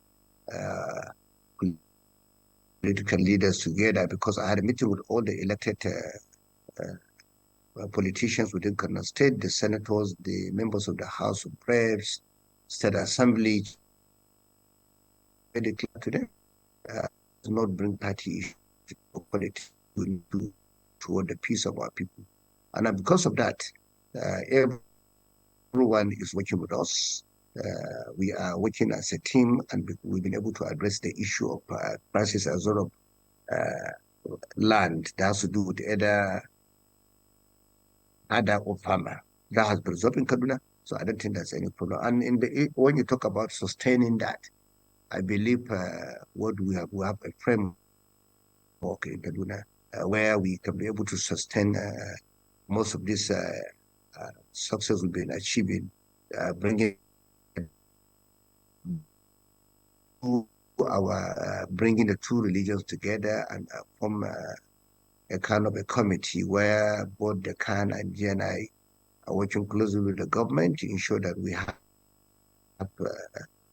political leaders together because I had a meeting with all the elected politicians within Kaduna State, the senators, the members of the House of Reps, State Assembly, very clear to them, not bring party issues or politics toward the peace of our people. And because of that, everyone is working with us. We are working as a team, and we've been able to address the issue of prices as well of land that has to do with either or farmer. That has been resolved in Kaduna, so I don't think there's any problem. And when you talk about sustaining that, I believe what we have a framework in Kaduna where we can be able to sustain most of this success we've been achieving, bringing the two religions together and form a kind of a committee where both the Khan and GNI are working closely with the government to ensure that we have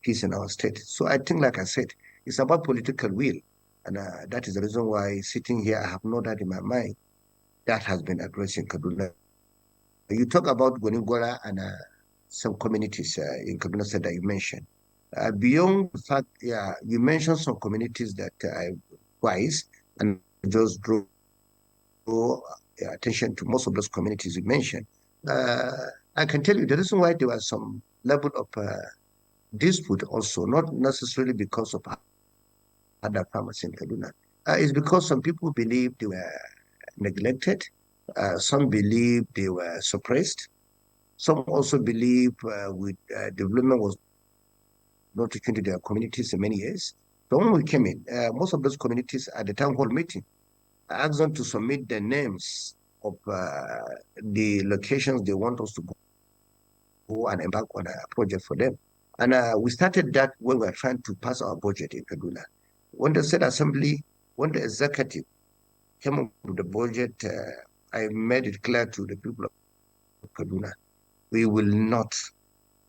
peace in our state. So I think, like I said, it's about political will. And that is the reason why sitting here, I have no doubt in my mind that has been addressed in Kaduna. You talk about Gonigora and some communities in Kaduna State that you mentioned. Beyond the fact, you mentioned some communities that are wise and just draw attention to most of those communities you mentioned. I can tell you the reason why there was some level of dispute also, not necessarily because of other farmers in Kaduna. It's because some people believe they were neglected. Some believe they were suppressed. Some also believe with development was not taken to their communities in many years. So when we came in, most of those communities at the town hall meeting asked them to submit the names of the locations they want us to go and embark on a project for them. And we started that when we were trying to pass our budget in Kaduna. When the State Assembly, when the executive came up with the budget, I made it clear to the people of Kaduna, we will not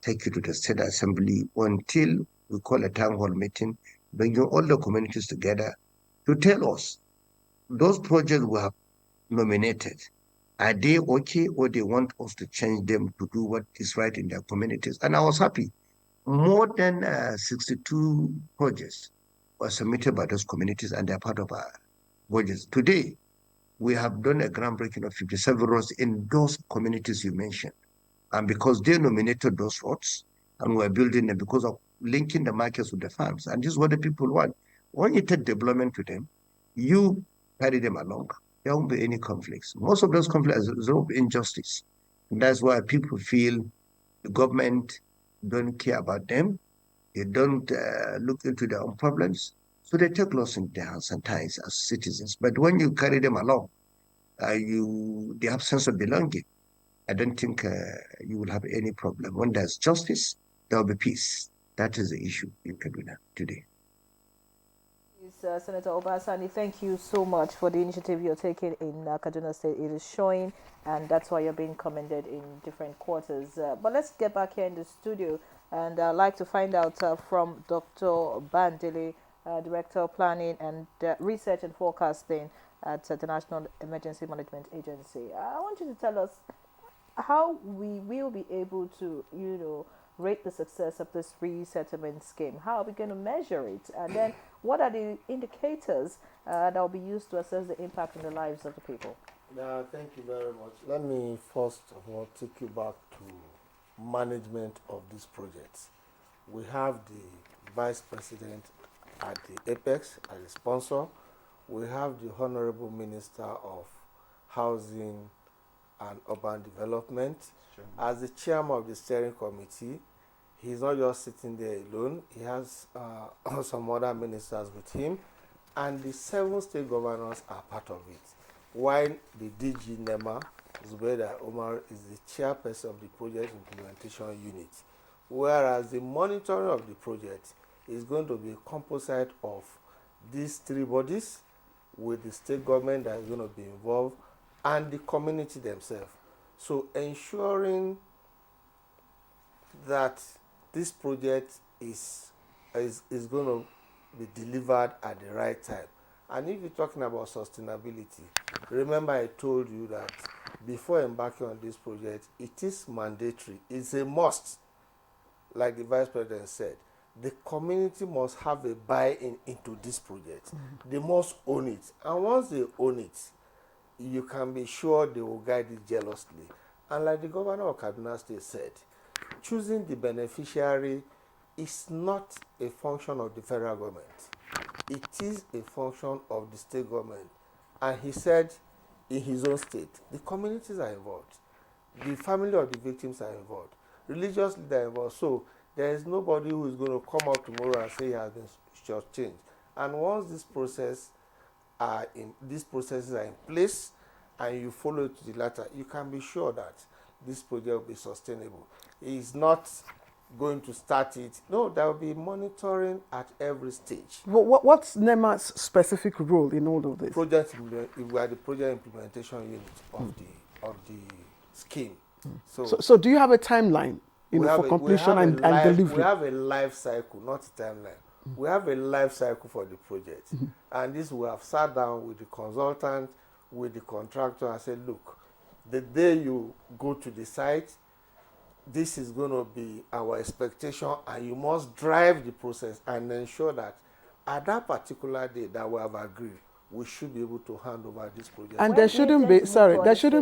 take you to the State Assembly until we call a town hall meeting, bringing all the communities together to tell us those projects we have nominated, are they okay or they want us to change them to do what is right in their communities? And I was happy. More than 62 projects were submitted by those communities and they're part of our budgets. Today, we have done a groundbreaking of 57 roads in those communities you mentioned. And because they nominated those roads and we're building them because of linking the markets with the farms. And this is what the people want. When you take development to them, you carry them along. There won't be any conflicts. Most of those conflicts are of injustice. And that's why people feel the government don't care about them. They don't look into their own problems. So they take laws in their hands sometimes as citizens. But when you carry them along, they have sense of belonging. I don't think you will have any problem. When there's justice, there will be peace. That is the issue in Kaduna today. Senator Obasani, thank you so much for the initiative you're taking in Kaduna State. It is showing, and that's why you're being commended in different quarters. But let's get back here in the studio, and I'd like to find out from Dr. Bandele, Director of Planning and Research and Forecasting at the National Emergency Management Agency. I want you to tell us how we will be able to, rate the success of this resettlement scheme. How are we going to measure it? And then what are the indicators that will be used to assess the impact on the lives of the people? Thank you very much. Let me first of all take you back to management of these projects. We have the Vice President at the Apex as a sponsor. We have the Honorable Minister of Housing and Urban Development. As the chairman of the steering committee, he's not just sitting there alone. He has some other ministers with him, and the 7 state governors are part of it. While the DG NEMA, Zubaida Omar, is the chairperson of the project implementation unit, whereas the monitoring of the project is going to be a composite of these 3 bodies with the state government that is going to be involved and the community themselves. So ensuring that this project is going to be delivered at the right time. And if you're talking about sustainability, remember I told you that before embarking on this project, it is mandatory, it's a must, like the Vice President said. The community must have a buy-in into this project. They must own it. And once they own it, you can be sure they will guide it jealously. And like the governor of Kaduna State said, choosing the beneficiary is not a function of the federal government. It is a function of the state government. And he said in his own state, the communities are involved. The family of the victims are involved. Religious leaders are involved. So there is nobody who is going to come out tomorrow and say he has been shortchanged. And once these processes are in place and you follow it to the latter, you can be sure that this project will be sustainable. It's not going to start it. No, there will be monitoring at every stage. What's NEMA's specific role in all of this? We are the project implementation unit of the scheme. So do you have a timeline for completion and delivery? We have a life cycle, not a timeline. We have a life cycle for the project. And this we have sat down with the consultant, with the contractor and said, look, the day you go to the site, this is going to be our expectation, and you must drive the process and ensure that at that particular day that we have agreed, we should be able to hand over this project. And there shouldn't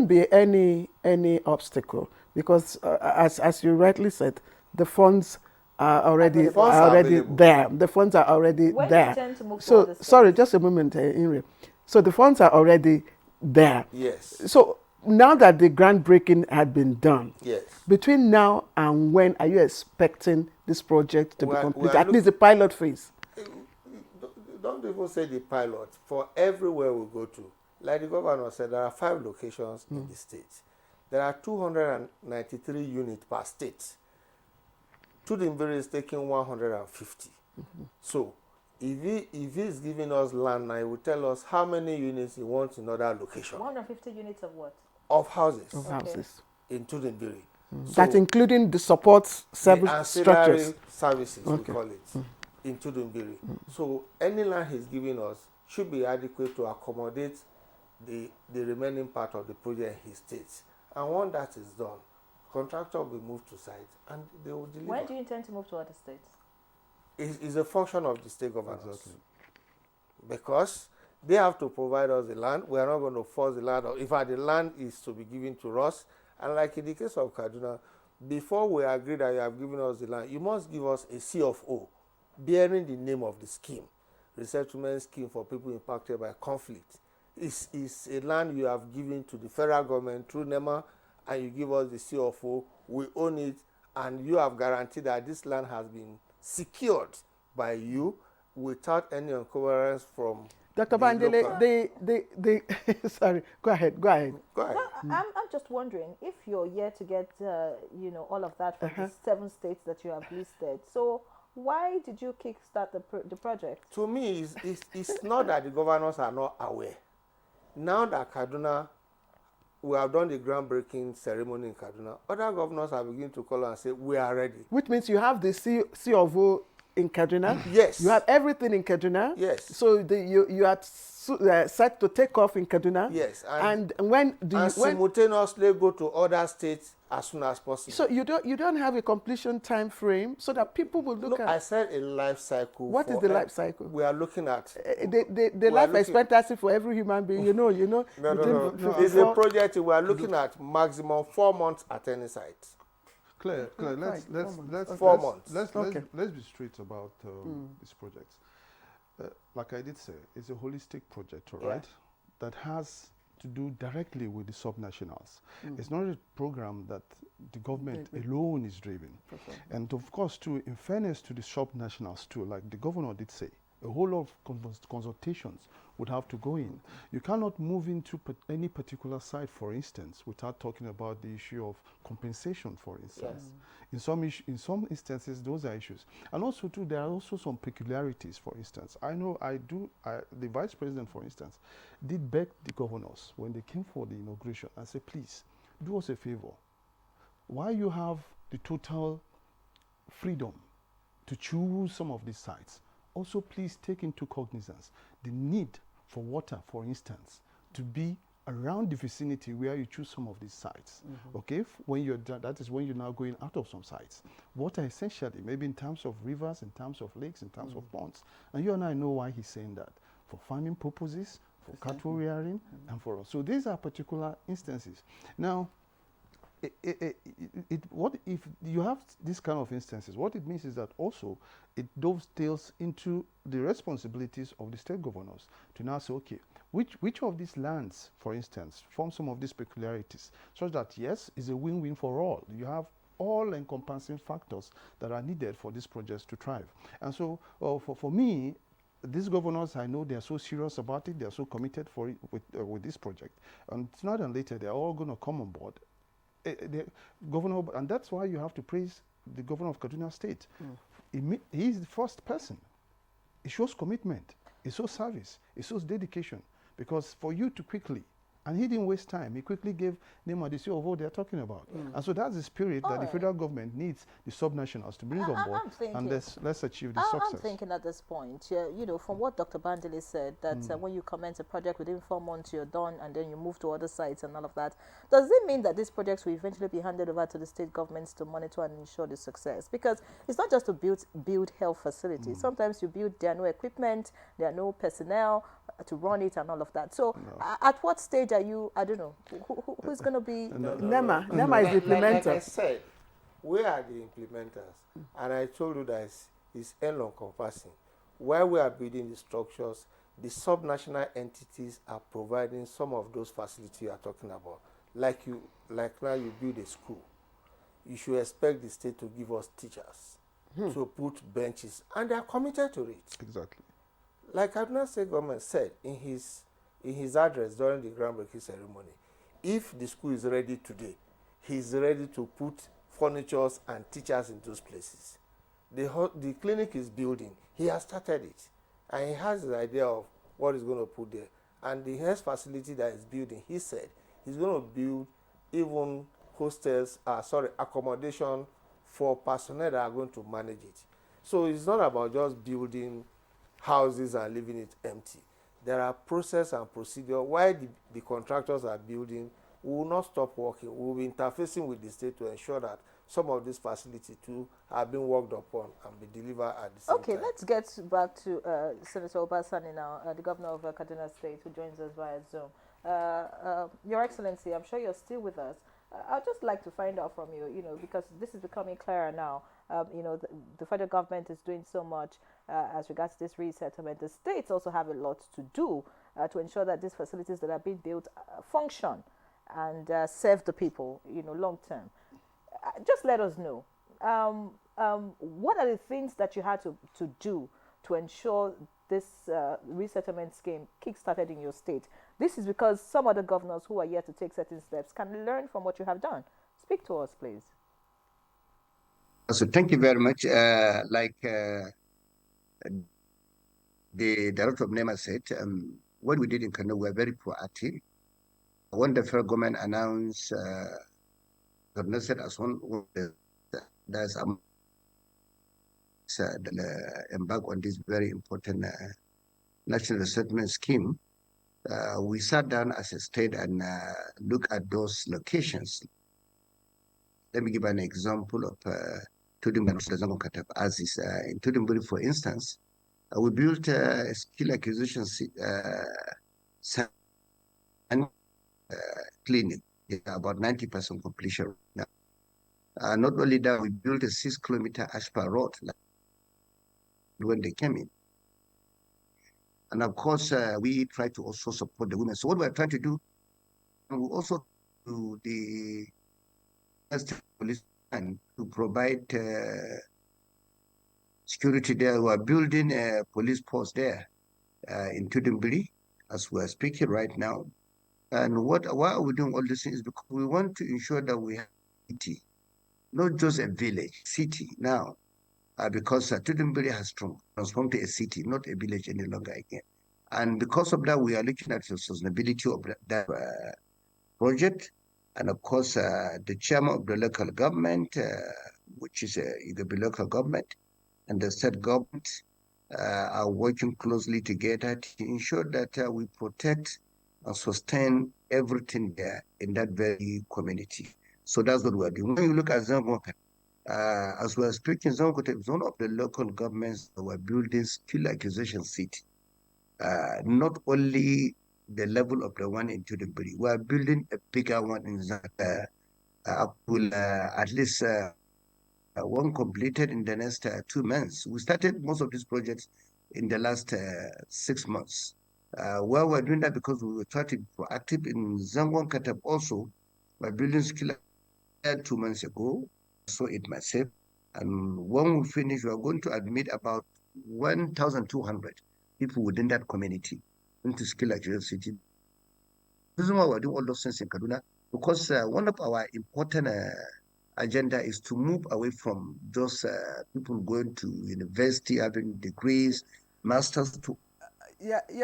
be any obstacle, because as you rightly said, the funds are already there. The funds are already when there. You tend to move So sorry, just a moment, Inri. So the funds are already there. Yes. So now that the groundbreaking had been done, yes, between now and when are you expecting this project to be completed? At least the pilot phase. Don't even say the pilot. For everywhere we go to, like the governor said, there are 5 locations in the state. There are 293 units per state. Tudunbiri is taking 150. So if he is giving us land now, he will tell us how many units he wants in other locations. 150 units of what? Of houses. Of houses. In Tudunbiri. So that's including the support service structures. Services, we call it, in Tudunbiri. So any land he's giving us should be adequate to accommodate the remaining part of the project in his states. And once that is done, contractor will be moved to site and they will deliver. When do you intend to move to other states? It's a function of the state governors. Exactly. Because they have to provide us the land. We are not going to force the land. In fact, the land is to be given to us. And like in the case of Kaduna, before we agree that you have given us the land, you must give us a CFO bearing the name of the scheme, Resettlement Scheme for People Impacted by Conflict. It's a land you have given to the federal government through NEMA, and you give us the CFO, we own it, and you have guaranteed that this land has been secured by you without any encumbrance from Dr. Bandele, sorry, go ahead. Well, I'm just wondering if you're here to get, all of that from the 7 states that you have listed. So Why did you kickstart the project? To me, it's not that the governors are not aware. Now that Kaduna, we have done the groundbreaking ceremony in Kaduna, other governors are beginning to call and say, we are ready. Which means you have the C of O in Kaduna? Yes. You have everything in Kaduna? Yes. So you are set to take off in Kaduna? Yes. And when do you... simultaneously go to other states as soon as possible. So you don't have a completion time frame so that people will look at... I said a life cycle. What is the life cycle? We are looking at... the life expectancy for every human being, No. It's a project we are looking at maximum 4 months at any site. Claire, let's 4 months. Let's be straight about this project. Like I did say, it's a holistic project, all right, that has to do directly with the subnationals. It's not a program that the government alone is driving. And of course, too, in fairness to the subnationals too, like the governor did say, a whole lot of consultations would have to go in. You cannot move into any particular site, for instance, without talking about the issue of compensation, for instance. Yes. In some instances, those are issues. And also, too, there are also some peculiarities, for instance. I know the vice president, for instance, did beg the governors when they came for the inauguration and said, please, do us a favor. While you have the total freedom to choose some of these sites, also please take into cognizance the need for water, for instance, to be around the vicinity where you choose some of these sites. Okay, when you're done, that is when you're now going out of some sites. Water essentially, maybe in terms of rivers, in terms of lakes, in terms of ponds. And you and I know why he's saying that. For farming purposes, for cattle rearing, and for us. So these are particular instances. Now, what if you have this kind of instances? What it means is that also it dovetails into the responsibilities of the state governors to now say, okay, which of these lands, for instance, form some of these peculiarities, such that yes, it's a win-win for all. You have all encompassing factors that are needed for these projects to thrive. And so, for me, these governors, I know they are so serious about it. They are so committed for it with this project, and sooner or later they are all going to come on board. The governor, and that's why you have to praise the governor of Kaduna State. He is the first person. It shows commitment. It shows service. It shows dedication. Because for you to quickly, and he didn't waste time, he quickly gave Nema the CEO of what they're talking about. And so that's the spirit that the federal government needs the subnationals to bring on board. And let's achieve the success. I'm thinking at this point, from what Dr. Bandele said, that when you commence a project within 4 months, you're done, and then you move to other sites and all of that. Does it mean that these projects will eventually be handed over to the state governments to monitor and ensure the success? Because it's not just to build health facilities. Sometimes you build, there are no equipment, there are no personnel to run it and all of that. So at what stage are you, I don't know, who's going to be? NEMA is the implementer. Like I said, we are the implementers. And I told you that it's all-encompassing. While we are building the structures, the subnational entities are providing some of those facilities you are talking about. Like now you build a school. You should expect the state to give us teachers, to put benches, and they are committed to it. Exactly. Like Kaduna State government said in his address during the groundbreaking ceremony, if the school is ready today, he's ready to put furnitures and teachers in those places. The clinic is building. He has started it, and he has the idea of what he's going to put there. And the health facility that he's building, he said he's going to build even accommodation for personnel that are going to manage it. So it's not about just building houses and leaving it empty. There are process and procedure. While the contractors are building, we will not stop working. We will be interfacing with the state to ensure that some of these facilities too are being worked upon and be delivered at the same time. Okay, let's get back to Senator Obasani now, the governor of Kaduna State, who joins us via Zoom. Your Excellency, I'm sure you're still with us. I'd just like to find out from you, because this is becoming clearer now. The federal government is doing so much as regards this resettlement. The states also have a lot to do to ensure that these facilities that are being built function and serve the people, long term. Just let us know. What are the things that you had to do to ensure this resettlement scheme kick-started in your state? This is because some other governors who are yet to take certain steps can learn from what you have done. Speak to us, please. So thank you very much. The director of NEMA said, what we did in Kano, we were very proactive. When the federal government announced, governor said as one of that's embark on this very important national resettlement scheme, we sat down as a state and looked at those locations. Let me give an example of Tudimburi, as is in Tudimburi, for instance. We built a skill acquisition and clinic, about 90% completion now. Not only that, we built a 6-kilometer asphalt road when they came in. And of course, we try to also support the women. So what we're trying to do, we also do the police to provide security there. We are building a police post there in Tudimburi as we are speaking right now. And why are we doing all these things? Because we want to ensure that we have a city, not just a village, city now. Because Tudimburi has transformed to a city, not a village any longer again. And because of that, we are looking at the sustainability of that project. And of course, the chairman of the local government, which is the local government, and the state government are working closely together to ensure that we protect and sustain everything there in that very community. So that's what we're doing. When you look at Zangoka, as we are speaking, Zangoka is one of the local governments that were building skill acquisition city. Not only the level of the one in Tudimburi, we are building a bigger one in Zangoka. At least one completed in the next 2 months. We started most of these projects in the last 6 months. Well, we're doing that because we were trying to be proactive in Zangwan Katab also. By building skill 2 months ago, so it myself. And when we finish, we are going to admit about 1,200 people within that community into skill acquisition city. The reason why we're doing all those things in Kaduna, because one of our important agenda is to move away from those people going to university, having degrees, masters, to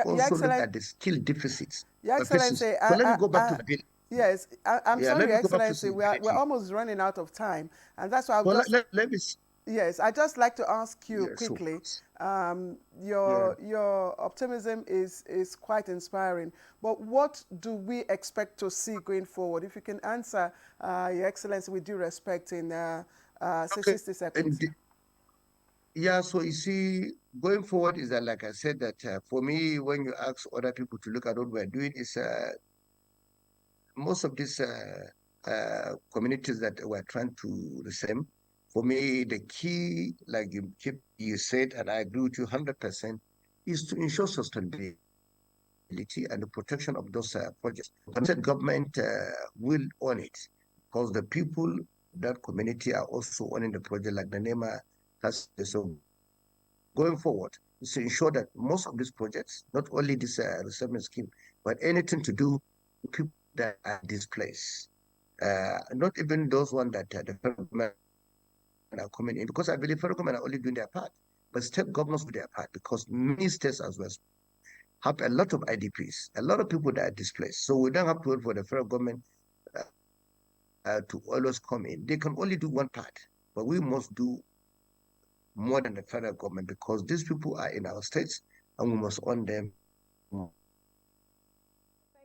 also look at the skill deficits. Your Excellency, so let me go back to the bill. Yes, I'm sorry, Your Excellency, we're almost running out of time, and that's why I'll let me. Yes, I'd just like to ask you quickly. Your optimism is quite inspiring, but what do we expect to see going forward? If you can answer, Your Excellency, with due respect, in 60 seconds. Yeah, so you see, going forward is that, like I said, that for me, when you ask other people to look at what we're doing, is most of these communities that we're trying to the same. For me, the key, like you said, and I agree with you 100%, is to ensure sustainability and the protection of those projects. The state government will own it, because the people that community are also owning the project, like the NEMA has. So going forward is to ensure that most of these projects, not only this resettlement scheme, but anything to do with people that are displaced, not even those ones that the federal government are coming in, because I believe federal government are only doing their part, but state governments do their part, because many states as well have a lot of IDPs, a lot of people that are displaced. So we don't have to wait for the federal government to always come in. They can only do one part, but we must do more than the federal government, because these people are in our states and we must own them. Thank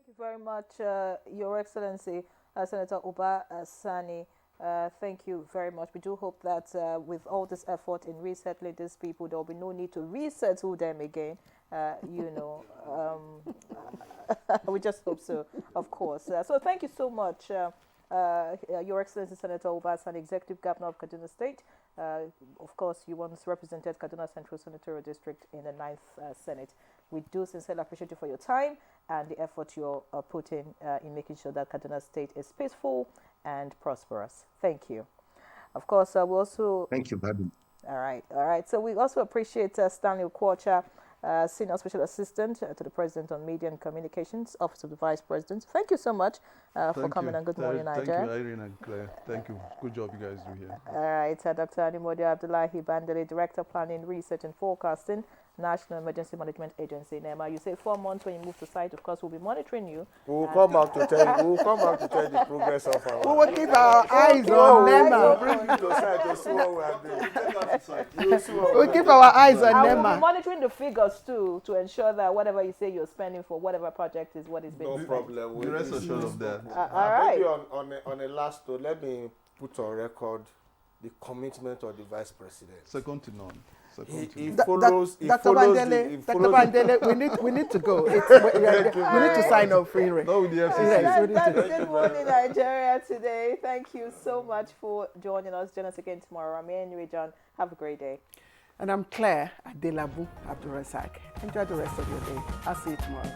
you very much, Your Excellency, Senator Uba Sani. Thank you very much. We do hope that with all this effort in resettling these people, there will be no need to resettle them again. We just hope so, of course. So thank you so much, Your Excellency, Senator Uba Sani, Executive Governor of Kaduna State. Of course, you once represented Kaduna Central Senatorial District in the 9th Senate. We do sincerely appreciate you for your time and the effort you're putting in making sure that Kaduna State is peaceful and prosperous. Thank you. Of course, we also... Thank you, Babi. All right. So we also appreciate Stanley Okwocha, Senior Special Assistant to the President on Media and Communications, Office of the Vice President. Thank you so much for coming on Good Morning Nigeria. Thank you, Irene and Claire. Thank you. Good job you guys do here. All right, Dr. Animodia Abdullahi Bandele, Director Planning, Research and Forecasting, National Emergency Management Agency, NEMA. You say 4 months when you move to site. Of course, we'll be monitoring you. We'll come back to tell you. We'll come back to tell the progress of our. We will keep our eyes on NEMA. We'll bring you to site to see what we are doing. We'll keep our eyes on NEMA. NEMA. We'll be monitoring the figures too to ensure that whatever you say you're spending for whatever project is what is being spent. No problem. We'll rest assured of that. All right. Maybe on a last note, let me put on record the commitment of the Vice President. Second to none. Dr. Bandele, we need to go. We need to sign up free. No, with the FCC. That's Good Morning Nigeria today. Thank you so much for joining us. Join us again tomorrow. I'm Henry John. Have a great day. And I'm Claire Adelabu Abdurasak. Enjoy the rest of your day. I'll see you tomorrow.